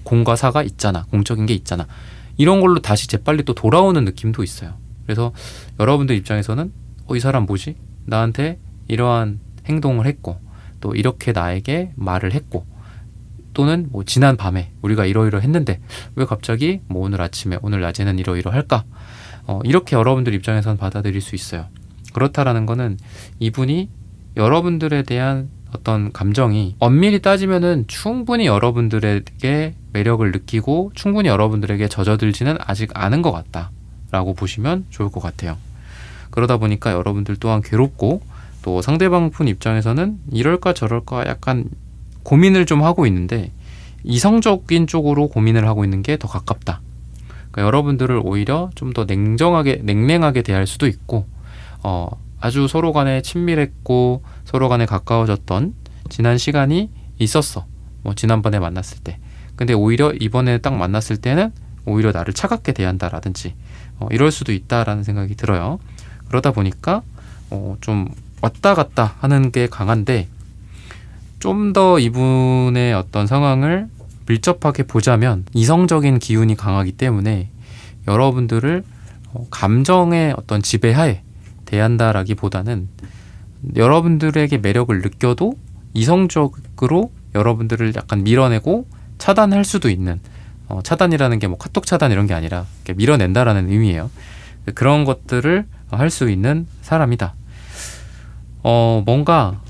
공과 사가 있잖아. 공적인 게 있잖아. 이런 걸로 다시 재빨리 또 돌아오는 느낌도 있어요. 그래서 여러분들 입장에서는 이 사람 뭐지? 나한테 이러한 행동을 했고 또 이렇게 나에게 말을 했고 또는 뭐 지난 밤에 우리가 이러이러 했는데 왜 갑자기 뭐 오늘 아침에 오늘 낮에는 이러이러 할까? 이렇게 여러분들 입장에서는 받아들일 수 있어요. 그렇다라는 거는 이분이 여러분들에 대한 어떤 감정이 엄밀히 따지면은 충분히 여러분들에게 매력을 느끼고 충분히 여러분들에게 젖어들지는 아직 않은 것 같다라고 보시면 좋을 것 같아요. 그러다 보니까 여러분들 또한 괴롭고 또 상대방 분 입장에서는 이럴까 저럴까 약간 고민을 좀 하고 있는데 이성적인 쪽으로 고민을 하고 있는 게 더 가깝다. 그러니까 여러분들을 오히려 좀 더 냉랭하게 대할 수도 있고, 아주 서로 간에 친밀했고 서로 간에 가까워졌던 지난 시간이 있었어. 뭐 지난번에 만났을 때. 근데 오히려 이번에 딱 만났을 때는 오히려 나를 차갑게 대한다라든지 이럴 수도 있다라는 생각이 들어요. 그러다 보니까 좀 왔다 갔다 하는 게 강한데, 좀 더 이분의 어떤 상황을 밀접하게 보자면 이성적인 기운이 강하기 때문에 여러분들을 감정의 어떤 지배하에 대한다라기보다는 여러분들에게 매력을 느껴도 이성적으로 여러분들을 약간 밀어내고 차단할 수도 있는, 차단이라는 게 뭐 카톡 차단 이런 게 아니라 이렇게 밀어낸다라는 의미예요. 그런 것들을 할 수 있는 사람이다. 뭔가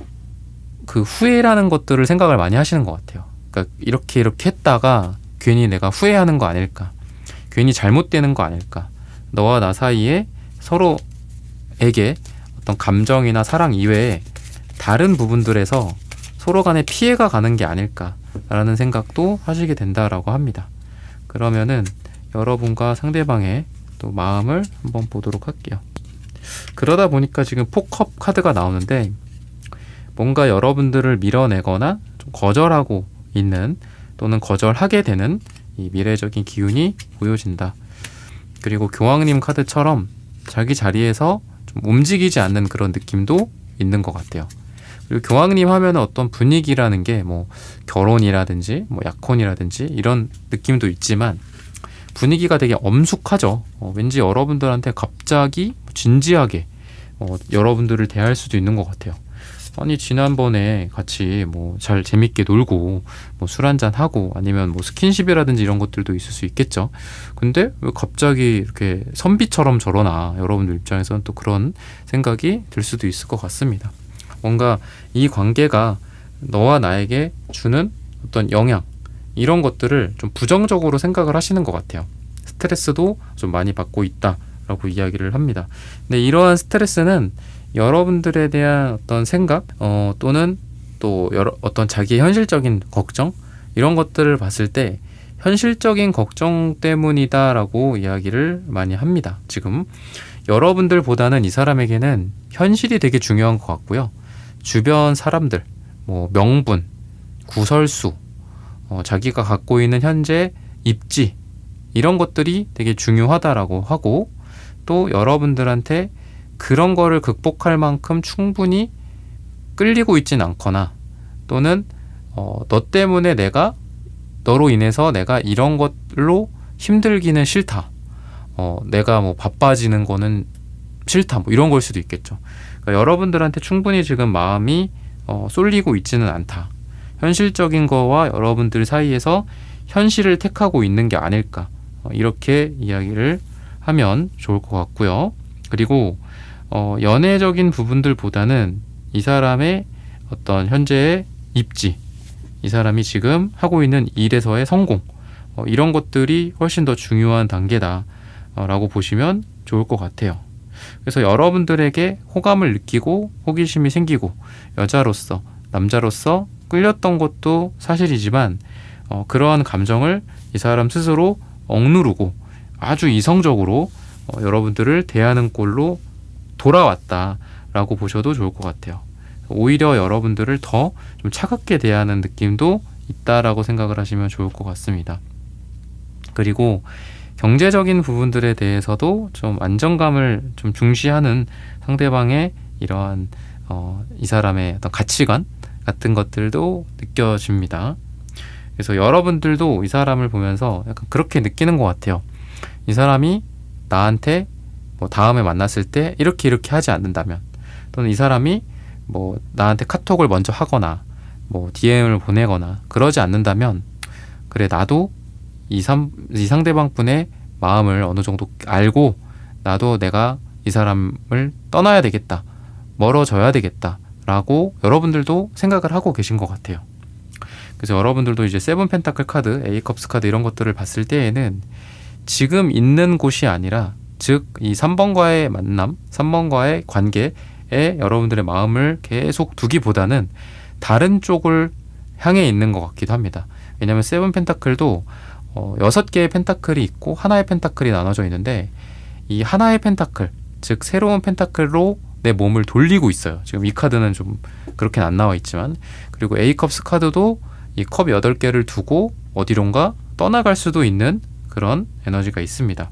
그 후회라는 것들을 생각을 많이 하시는 것 같아요. 그러니까 이렇게 했다가 괜히 내가 후회하는 거 아닐까, 괜히 잘못되는 거 아닐까, 너와 나 사이에 서로에게 어떤 감정이나 사랑 이외에 다른 부분들에서 서로 간에 피해가 가는 게 아닐까라는 생각도 하시게 된다라고 합니다. 그러면은 여러분과 상대방의 또 마음을 한번 보도록 할게요. 그러다 보니까 지금 포컵 카드가 나오는데, 뭔가 여러분들을 밀어내거나 좀 거절하고 있는, 또는 거절하게 되는 이 미래적인 기운이 보여진다. 그리고 교황님 카드처럼 자기 자리에서 좀 움직이지 않는 그런 느낌도 있는 것 같아요. 그리고 교황님 하면 어떤 분위기라는 게 뭐 결혼이라든지 뭐 약혼이라든지 이런 느낌도 있지만 분위기가 되게 엄숙하죠. 왠지 여러분들한테 갑자기 진지하게 여러분들을 대할 수도 있는 것 같아요. 아니 지난번에 같이 뭐 잘 재밌게 놀고 뭐 술 한잔 하고 아니면 뭐 스킨십이라든지 이런 것들도 있을 수 있겠죠. 근데 왜 갑자기 이렇게 선비처럼 저러나, 여러분들 입장에서는 또 그런 생각이 들 수도 있을 것 같습니다. 뭔가 이 관계가 너와 나에게 주는 어떤 영향, 이런 것들을 좀 부정적으로 생각을 하시는 것 같아요. 스트레스도 좀 많이 받고 있다라고 이야기를 합니다. 근데 이러한 스트레스는 여러분들에 대한 어떤 생각, 또는 또 어떤 자기의 현실적인 걱정, 이런 것들을 봤을 때 현실적인 걱정 때문이다라고 이야기를 많이 합니다. 지금 여러분들보다는 이 사람에게는 현실이 되게 중요한 것 같고요. 주변 사람들, 뭐 명분, 구설수, 자기가 갖고 있는 현재 입지, 이런 것들이 되게 중요하다라고 하고, 또 여러분들한테 그런 거를 극복할 만큼 충분히 끌리고 있진 않거나, 또는 너 때문에 너로 인해서 내가 이런 걸로 힘들기는 싫다, 내가 뭐 바빠지는 거는 싫다, 뭐 이런 걸 수도 있겠죠. 그러니까 여러분들한테 충분히 지금 마음이 쏠리고 있지는 않다. 현실적인 거와 여러분들 사이에서 현실을 택하고 있는 게 아닐까, 이렇게 이야기를 하면 좋을 것 같고요. 그리고 연애적인 부분들보다는 이 사람의 어떤 현재의 입지, 이 사람이 지금 하고 있는 일에서의 성공, 이런 것들이 훨씬 더 중요한 단계다 라고 보시면 좋을 것 같아요. 그래서 여러분들에게 호감을 느끼고 호기심이 생기고 여자로서, 남자로서 끌렸던 것도 사실이지만 그러한 감정을 이 사람 스스로 억누르고 아주 이성적으로 여러분들을 대하는 꼴로 돌아왔다라고 보셔도 좋을 것 같아요. 오히려 여러분들을 더 좀 차갑게 대하는 느낌도 있다라고 생각을 하시면 좋을 것 같습니다. 그리고 경제적인 부분들에 대해서도 좀 안정감을 좀 중시하는 상대방의 이러한 이 사람의 어떤 가치관 같은 것들도 느껴집니다. 그래서 여러분들도 이 사람을 보면서 약간 그렇게 느끼는 것 같아요. 이 사람이 나한테 뭐 다음에 만났을 때 이렇게 하지 않는다면, 또는 이 사람이 뭐 나한테 카톡을 먼저 하거나 뭐 DM을 보내거나 그러지 않는다면, 그래 나도 이 상대방 분의 마음을 어느 정도 알고 나도 내가 이 사람을 떠나야 되겠다, 멀어져야 되겠다 라고 여러분들도 생각을 하고 계신 것 같아요. 그래서 여러분들도 이제 세븐 펜타클 카드, 에이컵스 카드 이런 것들을 봤을 때에는 지금 있는 곳이 아니라, 즉 이 3번과의 만남, 3번과의 관계에 여러분들의 마음을 계속 두기보다는 다른 쪽을 향해 있는 것 같기도 합니다. 왜냐면 세븐 펜타클도 6개의 펜타클이 있고 하나의 펜타클이 나눠져 있는데 이 하나의 펜타클, 즉 새로운 펜타클로 내 몸을 돌리고 있어요. 지금 이 카드는 좀 그렇게는 안 나와 있지만, 그리고 A컵스 카드도 이 컵 8개를 두고 어디론가 떠나갈 수도 있는 그런 에너지가 있습니다.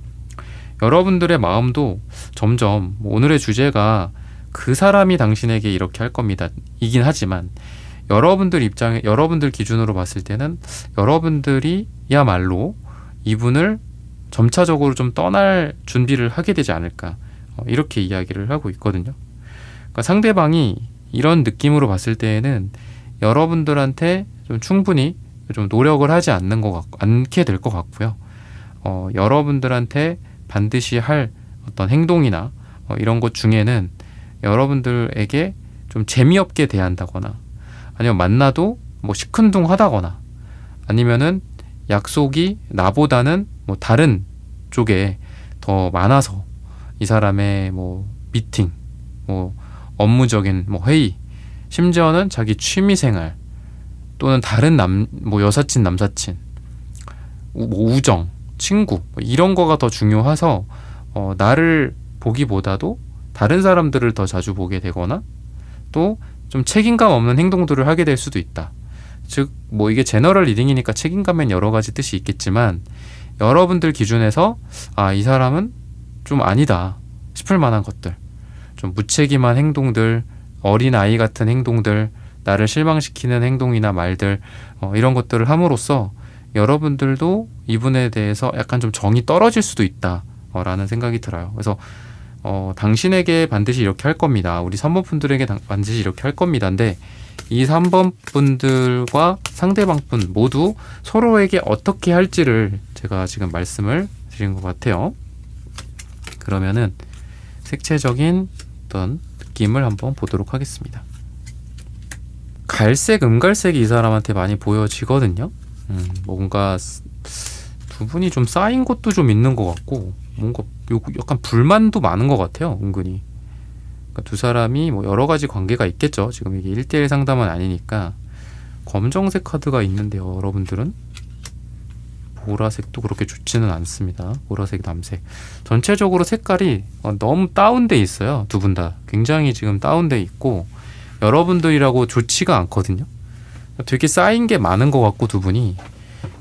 여러분들의 마음도 점점 오늘의 주제가 그 사람이 당신에게 이렇게 할 겁니다 이긴 하지만, 여러분들 기준으로 봤을 때는 여러분들이야말로 이분을 점차적으로 좀 떠날 준비를 하게 되지 않을까, 이렇게 이야기를 하고 있거든요. 그러니까 상대방이 이런 느낌으로 봤을 때에는 여러분들한테 좀 충분히 좀 노력을 하지 않게 될 것 같고요. 여러분들한테 반드시 할 어떤 행동이나 이런 것 중에는 여러분들에게 좀 재미없게 대한다거나, 아니면 만나도 뭐 시큰둥하다거나, 아니면은 약속이 나보다는 뭐 다른 쪽에 더 많아서 이 사람의 뭐 미팅, 뭐 업무적인 뭐 회의, 심지어는 자기 취미생활 또는 다른 뭐 여사친, 남사친, 뭐 우정, 친구, 뭐 이런 거가 더 중요해서 나를 보기보다도 다른 사람들을 더 자주 보게 되거나, 또 좀 책임감 없는 행동들을 하게 될 수도 있다. 즉 뭐 이게 제너럴 리딩이니까 책임감엔 여러 가지 뜻이 있겠지만, 여러분들 기준에서 이 사람은 좀 아니다 싶을 만한 것들, 좀 무책임한 행동들, 어린아이 같은 행동들, 나를 실망시키는 행동이나 말들, 이런 것들을 함으로써 여러분들도 이분에 대해서 약간 좀 정이 떨어질 수도 있다 라는 생각이 들어요. 그래서 당신에게 반드시 이렇게 할 겁니다, 우리 3번 분들에게 반드시 이렇게 할 겁니다. 근데 이 3번 분들과 상대방 분 모두 서로에게 어떻게 할지를 제가 지금 말씀을 드린 것 같아요. 그러면은 색채적인 어떤 느낌을 한번 보도록 하겠습니다. 갈색, 음갈색이 이 사람한테 많이 보여지거든요. 뭔가 두 분이 좀 쌓인 것도 좀 있는 것 같고, 뭔가 약간 불만도 많은 것 같아요, 은근히. 그러니까 두 사람이 뭐 여러 가지 관계가 있겠죠. 지금 이게 1대1 상담은 아니니까. 검정색 카드가 있는데요, 여러분들은 보라색도 그렇게 좋지는 않습니다. 보라색, 남색, 전체적으로 색깔이 너무 다운돼 있어요. 두 분 다 굉장히 지금 다운돼 있고, 여러분들이라고 좋지가 않거든요. 되게 쌓인 게 많은 것 같고, 두 분이,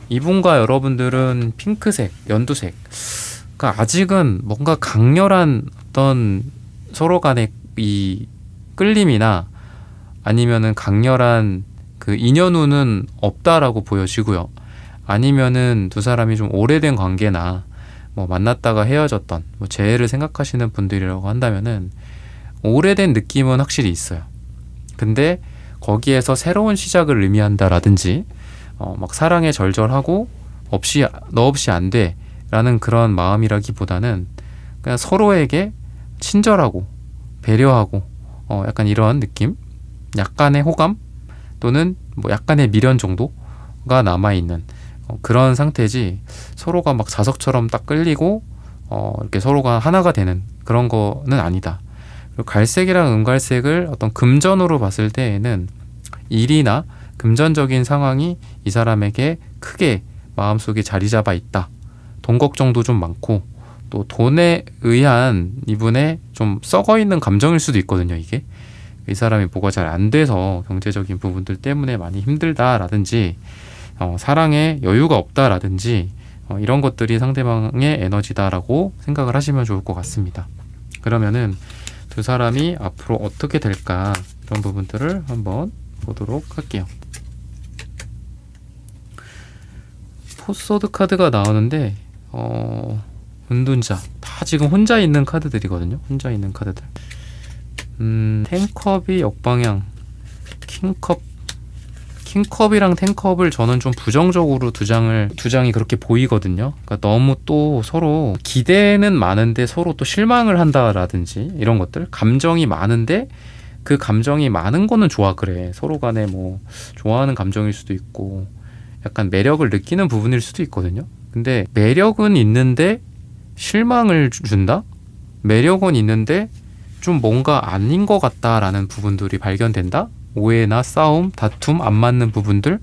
이분과 여러분들은 핑크색, 연두색, 그러니까 아직은 뭔가 강렬한 어떤 서로 간의 이 끌림이나 아니면은 강렬한 그 인연우는 없다라고 보여지고요. 아니면은 두 사람이 좀 오래된 관계나 뭐 만났다가 헤어졌던 뭐 재회를 생각하시는 분들이라고 한다면은 오래된 느낌은 확실히 있어요. 근데 거기에서 새로운 시작을 의미한다라든지 막 사랑에 절절하고 너 없이 안 돼 라는 그런 마음이라기보다는 그냥 서로에게 친절하고 배려하고 약간 이런 느낌, 약간의 호감 또는 뭐 약간의 미련 정도가 남아있는 그런 상태지, 서로가 막 자석처럼 딱 끌리고 이렇게 서로가 하나가 되는 그런 거는 아니다. 그리고 갈색이랑 음갈색을 어떤 금전으로 봤을 때에는 일이나 금전적인 상황이 이 사람에게 크게 마음속에 자리 잡아 있다. 돈 걱정도 좀 많고, 또 돈에 의한 이분의 좀 썩어 있는 감정일 수도 있거든요. 이게 이 사람이 뭐가 잘 안 돼서 경제적인 부분들 때문에 많이 힘들다라든지, 사랑에 여유가 없다라든지, 이런 것들이 상대방의 에너지다라고 생각을 하시면 좋을 것 같습니다. 그러면은 두 사람이 앞으로 어떻게 될까, 이런 부분들을 한번 보도록 할게요. 포서드 카드가 나오는데 은둔자, 다 지금 혼자 있는 카드들이거든요. 혼자 있는 카드들. 텐컵이 역방향, 킹컵이랑 텐컵을 저는 좀 부정적으로 두 장이 그렇게 보이거든요. 그러니까 너무 또 서로 기대는 많은데 서로 또 실망을 한다라든지, 이런 것들, 감정이 많은데 그 감정이 많은 거는 좋아, 그래. 서로 간에 뭐 좋아하는 감정일 수도 있고 약간 매력을 느끼는 부분일 수도 있거든요. 근데 매력은 있는데 실망을 준다? 매력은 있는데 좀 뭔가 아닌 것 같다라는 부분들이 발견된다? 오해나 싸움, 다툼, 안 맞는 부분들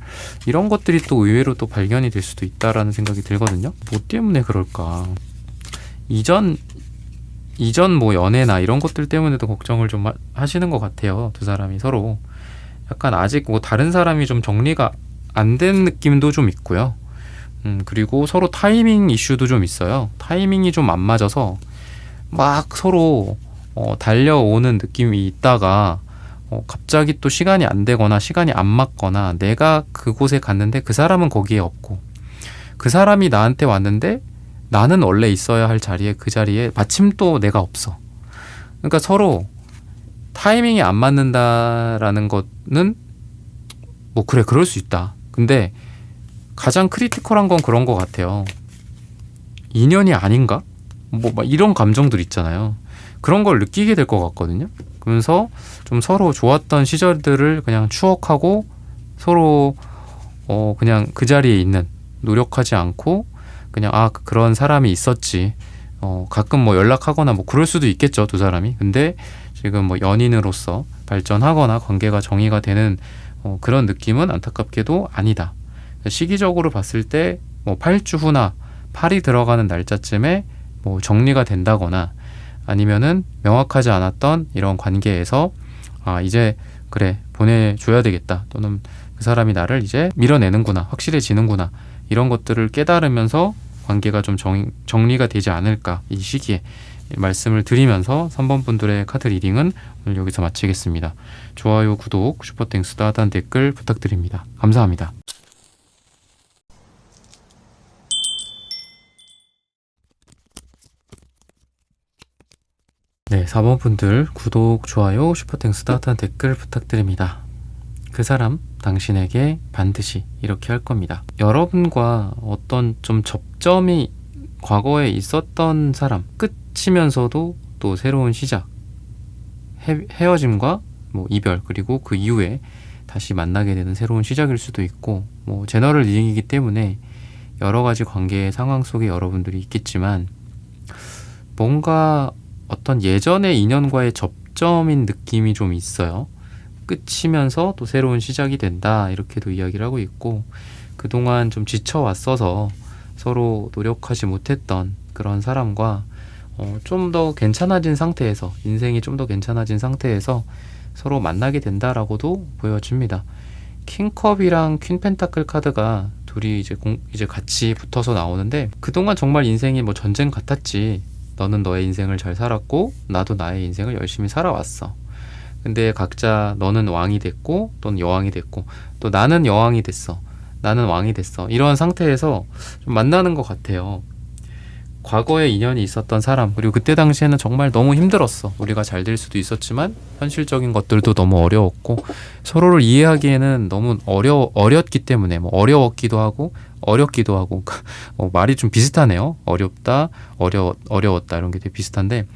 이런 것들이 또 의외로 또 발견이 될 수도 있다라는 생각이 들거든요. 뭐 때문에 그럴까? 이전 뭐 연애나 이런 것들 때문에도 걱정을 좀 하시는 것 같아요. 두 사람이 서로 약간 아직 뭐 다른 사람이 좀 정리가 안 된 느낌도 좀 있고요. 그리고 서로 타이밍 이슈도 좀 있어요. 타이밍이 좀 안 맞아서 막 서로 달려오는 느낌이 있다가 갑자기 또 시간이 안 되거나 시간이 안 맞거나 내가 그곳에 갔는데 그 사람은 거기에 없고 그 사람이 나한테 왔는데 나는 원래 있어야 할 자리에 그 자리에 마침 또 내가 없어. 그러니까 서로 타이밍이 안 맞는다라는 거는 뭐 그래 그럴 수 있다. 근데 가장 크리티컬한 건 그런 것 같아요. 인연이 아닌가? 뭐 막 이런 감정들 있잖아요. 그런 걸 느끼게 될 것 같거든요. 그러면서 좀 서로 좋았던 시절들을 그냥 추억하고 서로 그냥 그 자리에 있는 노력하지 않고 그냥 그런 사람이 있었지. 가끔 뭐 연락하거나 뭐 그럴 수도 있겠죠, 두 사람이. 근데 지금 뭐 연인으로서 발전하거나 관계가 정의가 되는 그런 느낌은 안타깝게도 아니다. 시기적으로 봤을 때 뭐 8주 후나 8이 들어가는 날짜쯤에 뭐 정리가 된다거나 아니면은 명확하지 않았던 이런 관계에서 이제 그래 보내줘야 되겠다 또는 그 사람이 나를 이제 밀어내는구나 확실해지는구나 이런 것들을 깨달으면서 관계가 좀 정리가 되지 않을까 이 시기에 말씀을 드리면서 3번 분들의 카드 리딩은 오늘 여기서 마치겠습니다. 좋아요, 구독, 슈퍼땡스 따뜻한 댓글 부탁드립니다. 감사합니다. 네, 4번 분들 구독, 좋아요, 슈퍼땡스 따뜻한 댓글 부탁드립니다. 그 사람 당신에게 반드시 이렇게 할 겁니다. 여러분과 어떤 좀 접점이 과거에 있었던 사람, 끝이면서도 또 새로운 시작, 헤어짐과 뭐 이별, 그리고 그 이후에 다시 만나게 되는 새로운 시작일 수도 있고, 뭐 제너럴 리딩이기 때문에 여러 가지 관계의 상황 속에 여러분들이 있겠지만 뭔가 어떤 예전의 인연과의 접점인 느낌이 좀 있어요. 끝이면서 또 새로운 시작이 된다 이렇게도 이야기를 하고 있고, 그동안 좀 지쳐왔어서 서로 노력하지 못했던 그런 사람과 좀 더 괜찮아진 상태에서, 인생이 좀 더 괜찮아진 상태에서 서로 만나게 된다라고도 보여집니다. 킹컵이랑 퀸 펜타클 카드가 둘이 이제 같이 붙어서 나오는데, 그동안 정말 인생이 뭐 전쟁 같았지. 너는 너의 인생을 잘 살았고 나도 나의 인생을 열심히 살아왔어. 근데 각자 너는 왕이 됐고 또는 여왕이 됐고 또 나는 여왕이 됐어. 나는 왕이 됐어. 이런 상태에서 좀 만나는 것 같아요. 과거에 인연이 있었던 사람, 그리고 그때 당시에는 정말 너무 힘들었어. 우리가 잘 될 수도 있었지만 현실적인 것들도 너무 어려웠고 서로를 이해하기에는 너무 어렸기 때문에 뭐 어려웠기도 하고 어렵기도 하고 말이 좀 비슷하네요. 어렵다, 어려웠다 이런 게 되게 비슷한데,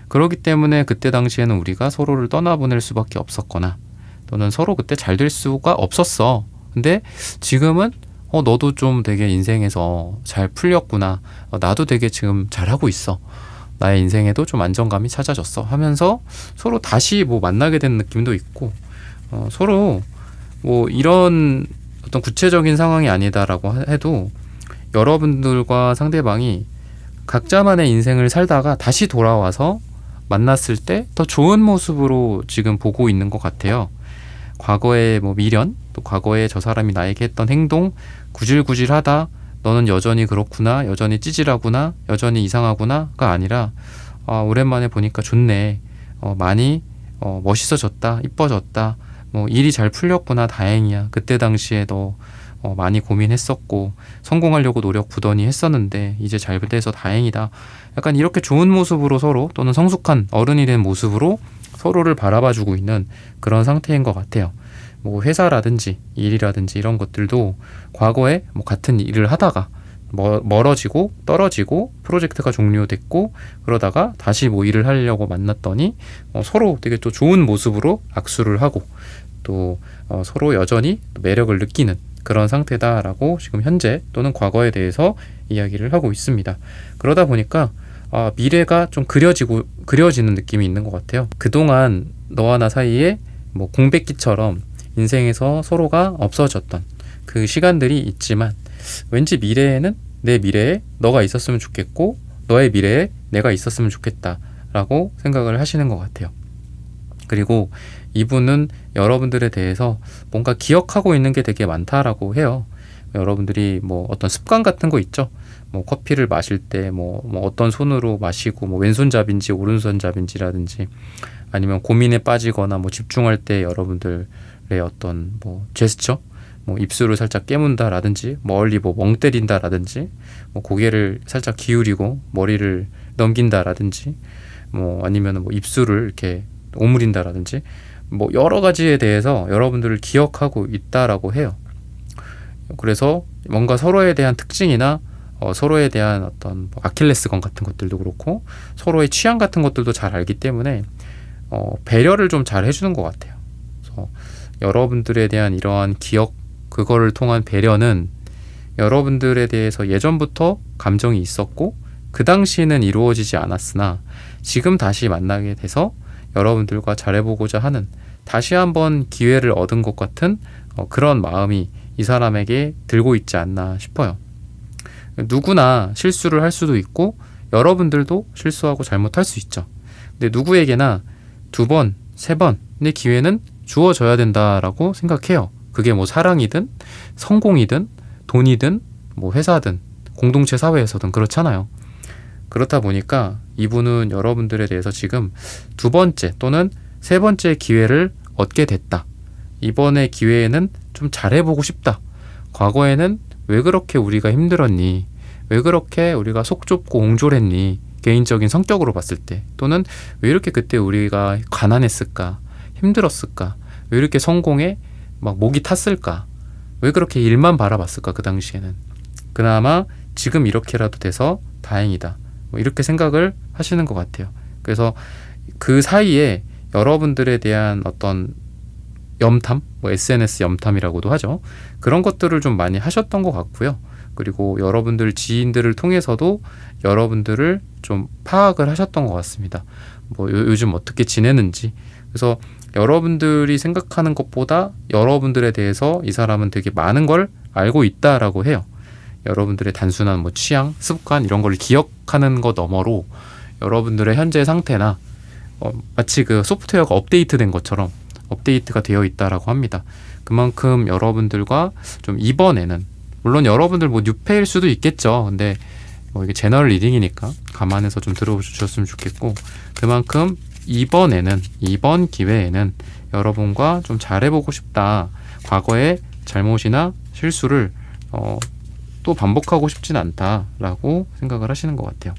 그렇기 때문에 그때 당시에는 우리가 서로를 떠나보낼 수밖에 없었거나 또는 서로 그때 잘 될 수가 없었어. 근데 지금은 너도 좀 되게 인생에서 잘 풀렸구나. 나도 되게 지금 잘하고 있어. 나의 인생에도 좀 안정감이 찾아졌어 하면서 서로 다시 뭐 만나게 된 느낌도 있고, 서로 뭐 이런 어떤 구체적인 상황이 아니다라고 해도 여러분들과 상대방이 각자만의 인생을 살다가 다시 돌아와서 만났을 때 더 좋은 모습으로 지금 보고 있는 것 같아요. 과거의 뭐 미련, 또 과거에 저 사람이 나에게 했던 행동, 구질구질하다, 너는 여전히 그렇구나, 여전히 찌질하구나, 여전히 이상하구나가 아니라 오랜만에 보니까 좋네, 많이 멋있어졌다, 이뻐졌다, 뭐 일이 잘 풀렸구나, 다행이야. 그때 당시에 너 많이 고민했었고 성공하려고 노력 부단히 했었는데 이제 잘 돼서 다행이다. 약간 이렇게 좋은 모습으로 서로, 또는 성숙한 어른이 된 모습으로 서로를 바라봐주고 있는 그런 상태인 것 같아요. 뭐 회사라든지 일이라든지 이런 것들도 과거에 뭐 같은 일을 하다가 멀어지고 떨어지고 프로젝트가 종료됐고 그러다가 다시 뭐 일을 하려고 만났더니 서로 되게 또 좋은 모습으로 악수를 하고 또 서로 여전히 매력을 느끼는 그런 상태다라고 지금 현재 또는 과거에 대해서 이야기를 하고 있습니다. 그러다 보니까 미래가 좀 그려지는 느낌이 있는 것 같아요. 그동안 너와 나 사이에 뭐 공백기처럼 인생에서 서로가 없어졌던 그 시간들이 있지만 왠지 미래에는 내 미래에 너가 있었으면 좋겠고 너의 미래에 내가 있었으면 좋겠다라고 생각을 하시는 것 같아요. 그리고 이분은 여러분들에 대해서 뭔가 기억하고 있는 게 되게 많다라고 해요. 여러분들이 뭐 어떤 습관 같은 거 있죠. 뭐 커피를 마실 때 뭐 어떤 손으로 마시고 뭐 왼손잡인지 오른손잡인지라든지 아니면 고민에 빠지거나 뭐 집중할 때 여러분들의 어떤 뭐 제스처, 뭐 입술을 살짝 깨문다라든지 멀리 뭐 멍 때린다라든지 뭐 고개를 살짝 기울이고 머리를 넘긴다라든지 뭐 아니면 뭐 입술을 이렇게 오므린다라든지 뭐 여러 가지에 대해서 여러분들을 기억하고 있다라고 해요. 그래서 뭔가 서로에 대한 특징이나 서로에 대한 어떤 뭐 아킬레스건 같은 것들도 그렇고 서로의 취향 같은 것들도 잘 알기 때문에 배려를 좀 잘 해주는 것 같아요. 그래서 여러분들에 대한 이러한 기억 그거를 통한 배려는 여러분들에 대해서 예전부터 감정이 있었고 그 당시에는 이루어지지 않았으나 지금 다시 만나게 돼서 여러분들과 잘해보고자 하는 다시 한번 기회를 얻은 것 같은 그런 마음이 이 사람에게 들고 있지 않나 싶어요. 누구나 실수를 할 수도 있고 여러분들도 실수하고 잘못할 수 있죠. 근데 누구에게나 2번, 3번의 기회는 주어져야 된다라고 생각해요. 그게 뭐 사랑이든 성공이든 돈이든 뭐 회사든 공동체 사회에서든 그렇잖아요. 그렇다 보니까 이분은 여러분들에 대해서 지금 2번째 또는 3번째 기회를 얻게 됐다. 이번의 기회에는 좀 잘해보고 싶다. 과거에는 왜 그렇게 우리가 힘들었니? 왜 그렇게 우리가 속 좁고 옹졸했니? 개인적인 성격으로 봤을 때 또는 왜 이렇게 그때 우리가 가난했을까? 힘들었을까? 왜 이렇게 성공에 막 목이 탔을까? 왜 그렇게 일만 바라봤을까? 그 당시에는 그나마 지금 이렇게라도 돼서 다행이다. 뭐 이렇게 생각을 하시는 것 같아요. 그래서 그 사이에 여러분들에 대한 어떤 염탐, 뭐 SNS 염탐이라고도 하죠. 그런 것들을 좀 많이 하셨던 것 같고요. 그리고 여러분들 지인들을 통해서도 여러분들을 좀 파악을 하셨던 것 같습니다. 뭐 요즘 어떻게 지내는지. 그래서 여러분들이 생각하는 것보다 여러분들에 대해서 이 사람은 되게 많은 걸 알고 있다라고 해요. 여러분들의 단순한 뭐 취향, 습관 이런 걸 기억하는 것 너머로 여러분들의 현재 상태나 마치 그 소프트웨어가 업데이트된 것처럼 업데이트가 되어 있다라고 합니다. 그만큼 여러분들과 좀 이번에는 물론 여러분들 뭐 뉴페일 수도 있겠죠. 근데 뭐 이게 제너럴 리딩이니까 감안해서 좀 들어주셨으면 좋겠고 그만큼 이번에는 이번 기회에는 여러분과 좀 잘해보고 싶다. 과거의 잘못이나 실수를 또 반복하고 싶진 않다라고 생각을 하시는 것 같아요.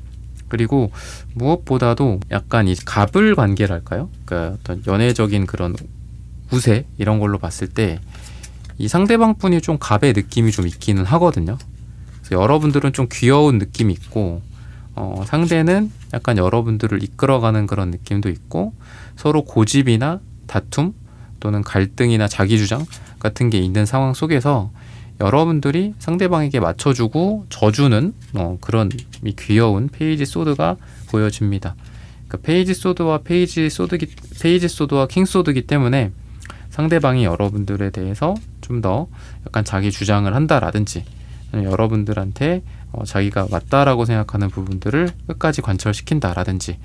그리고 무엇보다도 약간 이 갑을 관계랄까요? 그러니까 어떤 연애적인 그런 우세 이런 걸로 봤을 때 이 상대방 분이 좀 갑의 느낌이 좀 있기는 하거든요. 그래서 여러분들은 좀 귀여운 느낌이 있고 상대는 약간 여러분들을 이끌어가는 그런 느낌도 있고 서로 고집이나 다툼 또는 갈등이나 자기주장 같은 게 있는 상황 속에서 여러분들이 상대방에게 맞춰주고 져주는 그런 귀여운 페이지 소드가 보여집니다. 그러니까 페이지 소드와 킹 소드이기 때문에 상대방이 여러분들에 대해서 좀 더 약간 자기 주장을 한다라든지 여러분들한테 자기가 맞다라고 생각하는 부분들을 끝까지 관철시킨다라든지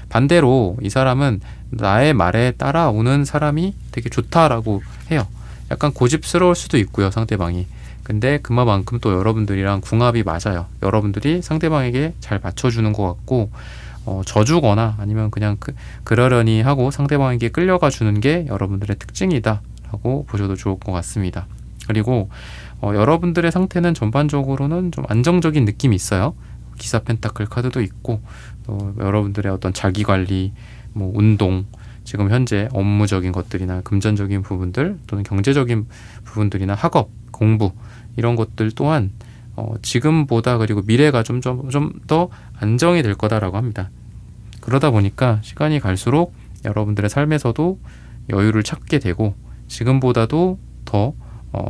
반대로 이 사람은 나의 말에 따라오는 사람이 되게 좋다라고 해요. 약간 고집스러울 수도 있고요, 상대방이. 근데 그만큼 또 여러분들이랑 궁합이 맞아요. 여러분들이 상대방에게 잘 맞춰주는 것 같고 져주거나 아니면 그냥 그러려니 하고 상대방에게 끌려가 주는 게 여러분들의 특징이다 라고 보셔도 좋을 것 같습니다. 그리고 여러분들의 상태는 전반적으로는 좀 안정적인 느낌이 있어요. 기사 펜타클 카드도 있고 여러분들의 어떤 자기관리, 뭐 운동, 지금 현재 업무적인 것들이나 금전적인 부분들 또는 경제적인 부분들이나 학업, 공부 이런 것들 또한 지금보다 그리고 미래가 좀 더 안정이 될 거다라고 합니다. 그러다 보니까 시간이 갈수록 여러분들의 삶에서도 여유를 찾게 되고 지금보다도 더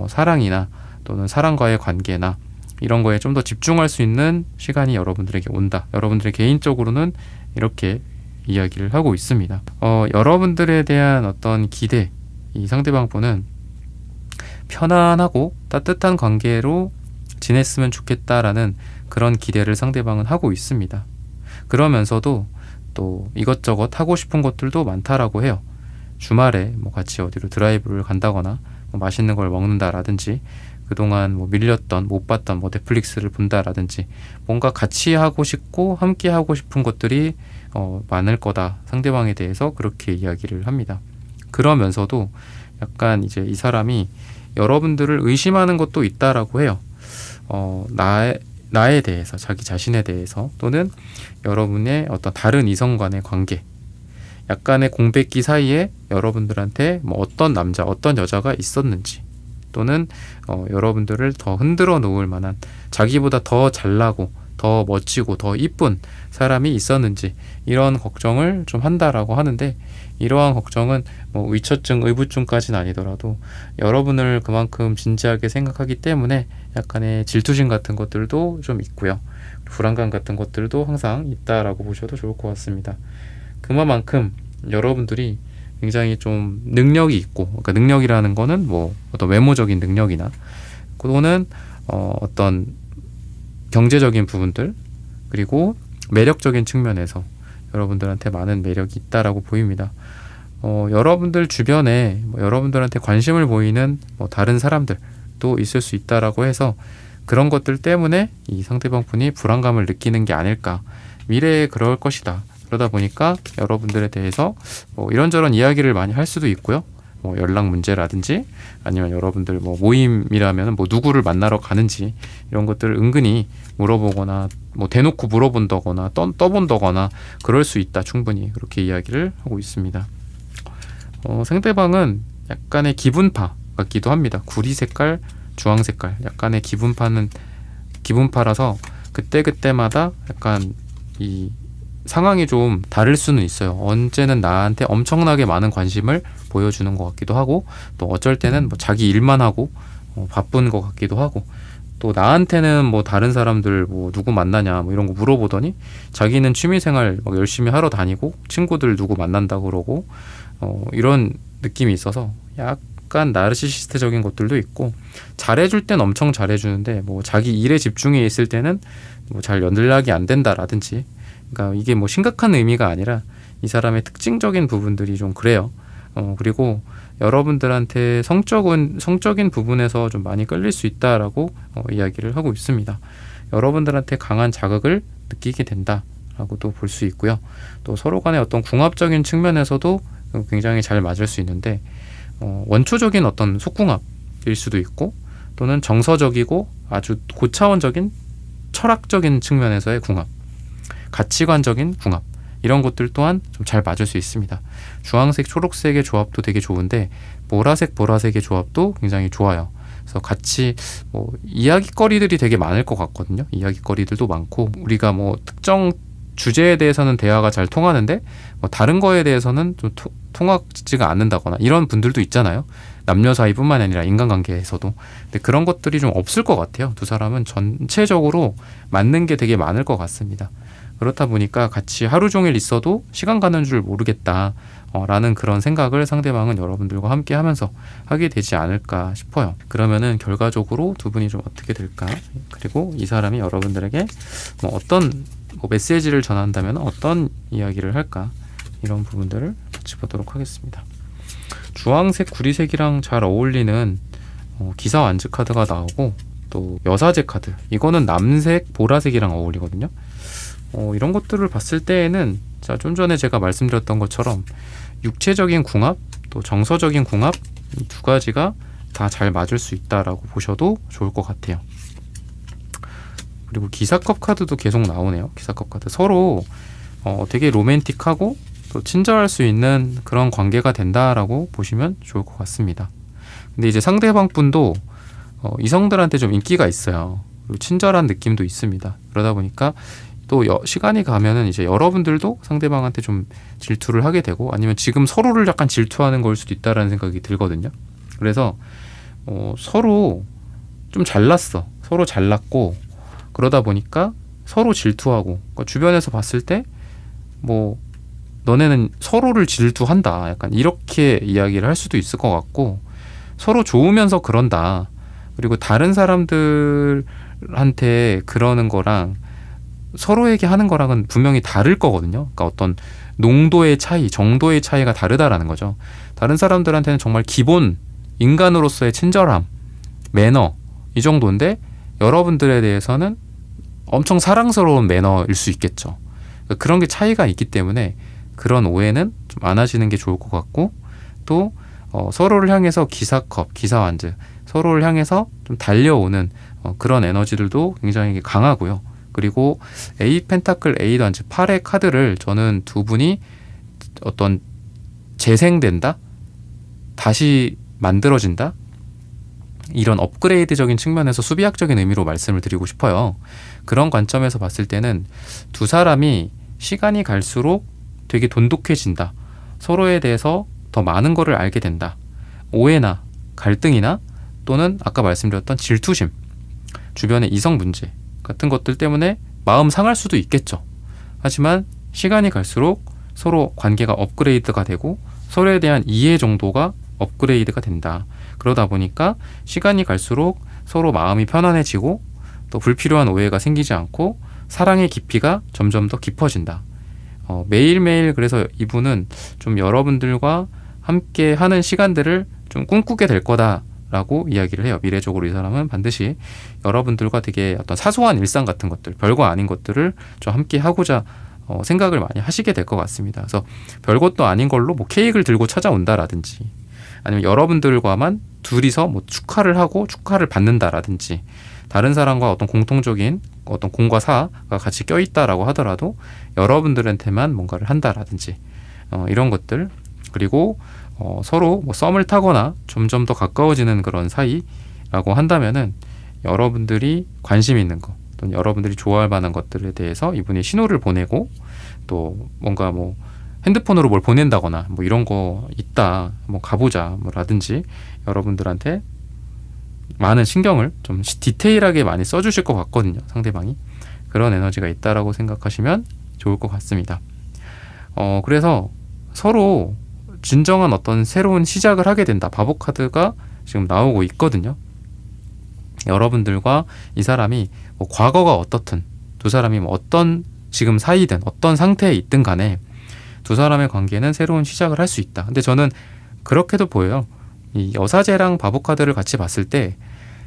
사랑이나 또는 사랑과의 관계나 이런 거에 좀 더 집중할 수 있는 시간이 여러분들에게 온다. 여러분들의 개인적으로는 이렇게 이야기를 하고 있습니다. 여러분들에 대한 어떤 기대 이 상대방 분은 편안하고 따뜻한 관계로 지냈으면 좋겠다라는 그런 기대를 상대방은 하고 있습니다. 그러면서도 또 이것저것 하고 싶은 것들도 많다라고 해요. 주말에 뭐 같이 어디로 드라이브를 간다거나 뭐 맛있는 걸 먹는다라든지 그동안 뭐 밀렸던 못 봤던 뭐 넷플릭스를 본다라든지 뭔가 같이 하고 싶고 함께 하고 싶은 것들이 많을 거다. 상대방에 대해서 그렇게 이야기를 합니다. 그러면서도 약간 이제 이 사람이 여러분들을 의심하는 것도 있다라고 해요. 나에 대해서, 자기 자신에 대해서, 또는 여러분의 어떤 다른 이성 간의 관계, 약간의 공백기 사이에 여러분들한테 뭐 어떤 남자, 어떤 여자가 있었는지, 또는 여러분들을 더 흔들어 놓을 만한, 자기보다 더 잘나고 더 멋지고 더 이쁜 사람이 있었는지, 이런 걱정을 좀 한다라고 하는데, 이러한 걱정은 뭐 의처증, 의부증까지는 아니더라도 여러분을 그만큼 진지하게 생각하기 때문에 약간의 질투심 같은 것들도 좀 있고요. 불안감 같은 것들도 항상 있다라고 보셔도 좋을 것 같습니다. 그만큼 여러분들이 굉장히 좀 능력이 있고, 그러니까 능력이라는 거는 뭐 어떤 외모적인 능력이나 또는 어떤 경제적인 부분들, 그리고 매력적인 측면에서 여러분들한테 많은 매력이 있다라고 보입니다. 여러분들 주변에 뭐 여러분들한테 관심을 보이는 뭐 다른 사람들도 있을 수 있다라고 해서 그런 것들 때문에 이 상대방 분이 불안감을 느끼는 게 아닐까. 미래에 그럴 것이다. 그러다 보니까 여러분들에 대해서 뭐 이런저런 이야기를 많이 할 수도 있고요. 뭐 연락 문제라든지 아니면 여러분들 뭐 모임이라면 뭐 누구를 만나러 가는지 이런 것들을 은근히 물어보거나 뭐 대놓고 물어본다거나 떠본다거나 그럴 수 있다. 충분히 그렇게 이야기를 하고 있습니다. 상대방은 약간의 기분파 같기도 합니다. 구리 색깔, 주황 색깔, 약간의 기분파라서 그때그때마다 약간 이 상황이 좀 다를 수는 있어요. 언제는 나한테 엄청나게 많은 관심을 보여주는 것 같기도 하고, 또 어쩔 때는 뭐 자기 일만 하고 바쁜 것 같기도 하고, 또 나한테는 뭐 다른 사람들 뭐 누구 만나냐 뭐 이런 거 물어보더니 자기는 취미생활 막 열심히 하러 다니고 친구들 누구 만난다 그러고 이런 느낌이 있어서 약간 나르시시스트적인 것들도 있고, 잘해줄 땐 엄청 잘해주는데 뭐 자기 일에 집중해 있을 때는 뭐 잘 연락이 안 된다라든지, 그러니까 이게 뭐 심각한 의미가 아니라 이 사람의 특징적인 부분들이 좀 그래요. 그리고 여러분들한테 성적인 부분에서 좀 많이 끌릴 수 있다라고 이야기를 하고 있습니다. 여러분들한테 강한 자극을 느끼게 된다라고도 볼 수 있고요. 또 서로 간의 어떤 궁합적인 측면에서도 굉장히 잘 맞을 수 있는데, 원초적인 어떤 속궁합일 수도 있고, 또는 정서적이고 아주 고차원적인 철학적인 측면에서의 궁합, 가치관적인 궁합, 이런 것들 또한 좀 잘 맞을 수 있습니다. 주황색, 초록색의 조합도 되게 좋은데 보라색, 보라색의 조합도 굉장히 좋아요. 그래서 같이 뭐 이야기거리들이 되게 많을 것 같거든요. 이야기거리들도 많고, 우리가 뭐 특정 주제에 대해서는 대화가 잘 통하는데 뭐 다른 거에 대해서는 좀 통하지가 않는다거나 이런 분들도 있잖아요. 남녀 사이뿐만 아니라 인간관계에서도. 근데 그런 것들이 좀 없을 것 같아요. 두 사람은 전체적으로 맞는 게 되게 많을 것 같습니다. 그렇다 보니까 같이 하루 종일 있어도 시간 가는 줄 모르겠다 라는 그런 생각을 상대방은 여러분들과 함께 하면서 하게 되지 않을까 싶어요. 그러면은 결과적으로 두 분이 좀 어떻게 될까, 그리고 이 사람이 여러분들에게 뭐 어떤 메시지를 전한다면 어떤 이야기를 할까, 이런 부분들을 같이 보도록 하겠습니다. 주황색, 구리색이랑 잘 어울리는 기사 완즈 카드가 나오고, 또 여사제 카드, 이거는 남색, 보라색이랑 어울리거든요. 이런 것들을 봤을 때에는 좀 전에 제가 말씀드렸던 것처럼 육체적인 궁합, 또 정서적인 궁합, 이 두 가지가 다 잘 맞을 수 있다라고 보셔도 좋을 것 같아요. 그리고 기사컵 카드도 계속 나오네요. 기사컵 카드, 서로 되게 로맨틱하고 또 친절할 수 있는 그런 관계가 된다라고 보시면 좋을 것 같습니다. 근데 이제 상대방 분도 이성들한테 좀 인기가 있어요. 그리고 친절한 느낌도 있습니다. 그러다 보니까 또 시간이 가면은 이제 여러분들도 상대방한테 좀 질투를 하게 되고, 아니면 지금 서로를 약간 질투하는 걸 수도 있다라는 생각이 들거든요. 그래서 서로 좀 잘났어. 서로 잘났고, 그러다 보니까 서로 질투하고, 그러니까 주변에서 봤을 때 뭐 너네는 서로를 질투한다. 약간 이렇게 이야기를 할 수도 있을 것 같고, 서로 좋으면서 그런다. 그리고 다른 사람들한테 그러는 거랑 서로에게 하는 거랑은 분명히 다를 거거든요. 그러니까 어떤 농도의 차이, 정도의 차이가 다르다라는 거죠. 다른 사람들한테는 정말 기본 인간으로서의 친절함, 매너 이 정도인데 여러분들에 대해서는 엄청 사랑스러운 매너일 수 있겠죠. 그러니까 그런 게 차이가 있기 때문에 그런 오해는 좀 안 하시는 게 좋을 것 같고, 또 서로를 향해서 기사컵, 기사완즈, 서로를 향해서 좀 달려오는 그런 에너지들도 굉장히 강하고요. 그리고 A 펜타클, A 단지 8의 카드를 저는 두 분이 어떤 재생된다? 다시 만들어진다? 이런 업그레이드적인 측면에서 수비학적인 의미로 말씀을 드리고 싶어요. 그런 관점에서 봤을 때는 두 사람이 시간이 갈수록 되게 돈독해진다. 서로에 대해서 더 많은 거를 알게 된다. 오해나 갈등이나 또는 아까 말씀드렸던 질투심, 주변의 이성 문제 같은 것들 때문에 마음 상할 수도 있겠죠. 하지만 시간이 갈수록 서로 관계가 업그레이드가 되고 서로에 대한 이해 정도가 업그레이드가 된다. 그러다 보니까 시간이 갈수록 서로 마음이 편안해지고 또 불필요한 오해가 생기지 않고 사랑의 깊이가 점점 더 깊어진다. 매일매일 그래서 이분은 좀 여러분들과 함께 하는 시간들을 좀 꿈꾸게 될 거다라고 이야기를 해요. 미래적으로 이 사람은 반드시 여러분들과 되게 어떤 사소한 일상 같은 것들, 별거 아닌 것들을 좀 함께 하고자 생각을 많이 하시게 될 것 같습니다. 그래서 별것도 아닌 걸로 뭐 케이크를 들고 찾아온다라든지 아니면 여러분들과만 둘이서 뭐 축하를 하고 축하를 받는다라든지 다른 사람과 어떤 공통적인 어떤 공과 사가 같이 껴있다라고 하더라도 여러분들한테만 뭔가를 한다라든지 이런 것들, 그리고 서로 뭐 썸을 타거나 점점 더 가까워지는 그런 사이라고 한다면은 여러분들이 관심 있는 것 또는 여러분들이 좋아할 만한 것들에 대해서 이분이 신호를 보내고 또 뭔가 뭐 핸드폰으로 뭘 보낸다거나 뭐 이런 거 있다 뭐 가보자 뭐 라든지 여러분들한테 많은 신경을 좀 디테일하게 많이 써주실 것 같거든요. 상대방이 그런 에너지가 있다라고 생각하시면 좋을 것 같습니다. 그래서 서로 진정한 어떤 새로운 시작을 하게 된다. 바보 카드가 지금 나오고 있거든요. 여러분들과 이 사람이 뭐 과거가 어떻든 두 사람이 뭐 어떤 지금 사이든 어떤 상태에 있든 간에 두 사람의 관계는 새로운 시작을 할 수 있다. 근데 저는 그렇게도 보여요. 이 여사제랑 바보 카드를 같이 봤을 때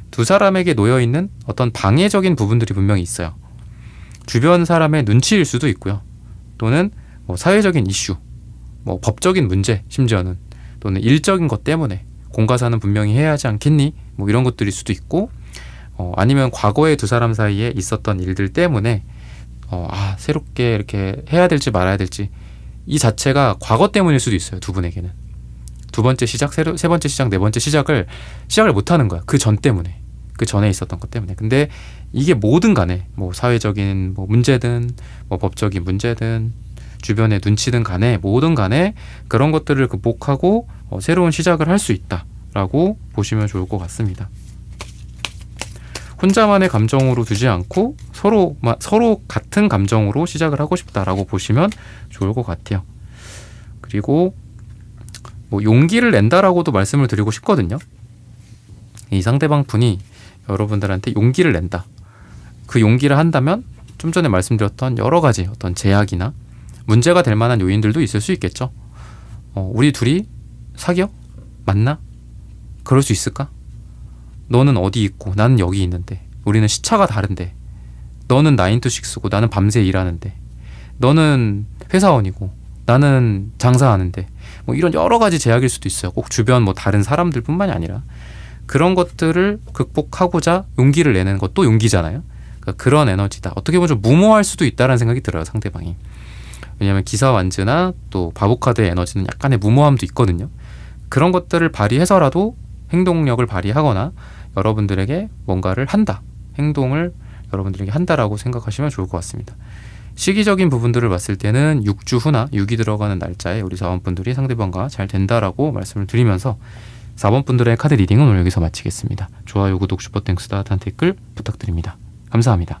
두 사람에게 놓여있는 어떤 방해적인 부분들이 분명히 있어요. 주변 사람의 눈치일 수도 있고요. 또는 뭐 사회적인 이슈, 뭐 법적인 문제, 심지어는 또는 일적인 것 때문에 공과사는 분명히 해야 하지 않겠니? 뭐 이런 것들일 수도 있고, 아니면 과거에 두 사람 사이에 있었던 일들 때문에 새롭게 이렇게 해야 될지 말아야 될지 이 자체가 과거 때문일 수도 있어요. 두 분에게는 두 번째 시작, 세 번째 시작, 네 번째 시작을 못하는 거야. 그 전 때문에, 그 전에 있었던 것 때문에. 근데 이게 뭐든 간에 뭐 사회적인 뭐 문제든 뭐 법적인 문제든 주변의 눈치든 간에 뭐든 간에 그런 것들을 극복하고 새로운 시작을 할 수 있다라고 보시면 좋을 것 같습니다. 혼자만의 감정으로 두지 않고 서로 같은 감정으로 시작을 하고 싶다라고 보시면 좋을 것 같아요. 그리고 뭐 용기를 낸다라고도 말씀을 드리고 싶거든요. 이 상대방 분이 여러분들한테 용기를 낸다. 그 용기를 한다면 좀 전에 말씀드렸던 여러 가지 어떤 제약이나 문제가 될 만한 요인들도 있을 수 있겠죠. 우리 둘이 사겨? 맞나? 그럴 수 있을까? 너는 어디 있고 나는 여기 있는데 우리는 시차가 다른데 너는 9to6고 나는 밤새 일하는데 너는 회사원이고 나는 장사하는데 뭐 이런 여러 가지 제약일 수도 있어요. 꼭 주변 뭐 다른 사람들 뿐만이 아니라 그런 것들을 극복하고자 용기를 내는 것도 용기잖아요. 그러니까 그런 에너지다. 어떻게 보면 좀 무모할 수도 있다는 생각이 들어요. 상대방이. 왜냐하면 기사완즈나 또 바보카드의 에너지는 약간의 무모함도 있거든요. 그런 것들을 발휘해서라도 행동력을 발휘하거나 여러분들에게 뭔가를 한다. 행동을 여러분들에게 한다라고 생각하시면 좋을 것 같습니다. 시기적인 부분들을 봤을 때는 6주 후나 6이 들어가는 날짜에 우리 4번 분들이 상대방과 잘 된다라고 말씀을 드리면서 4번 분들의 카드 리딩은 오늘 여기서 마치겠습니다. 좋아요, 구독, 슈퍼땡스, 따뜻한 댓글 부탁드립니다. 감사합니다.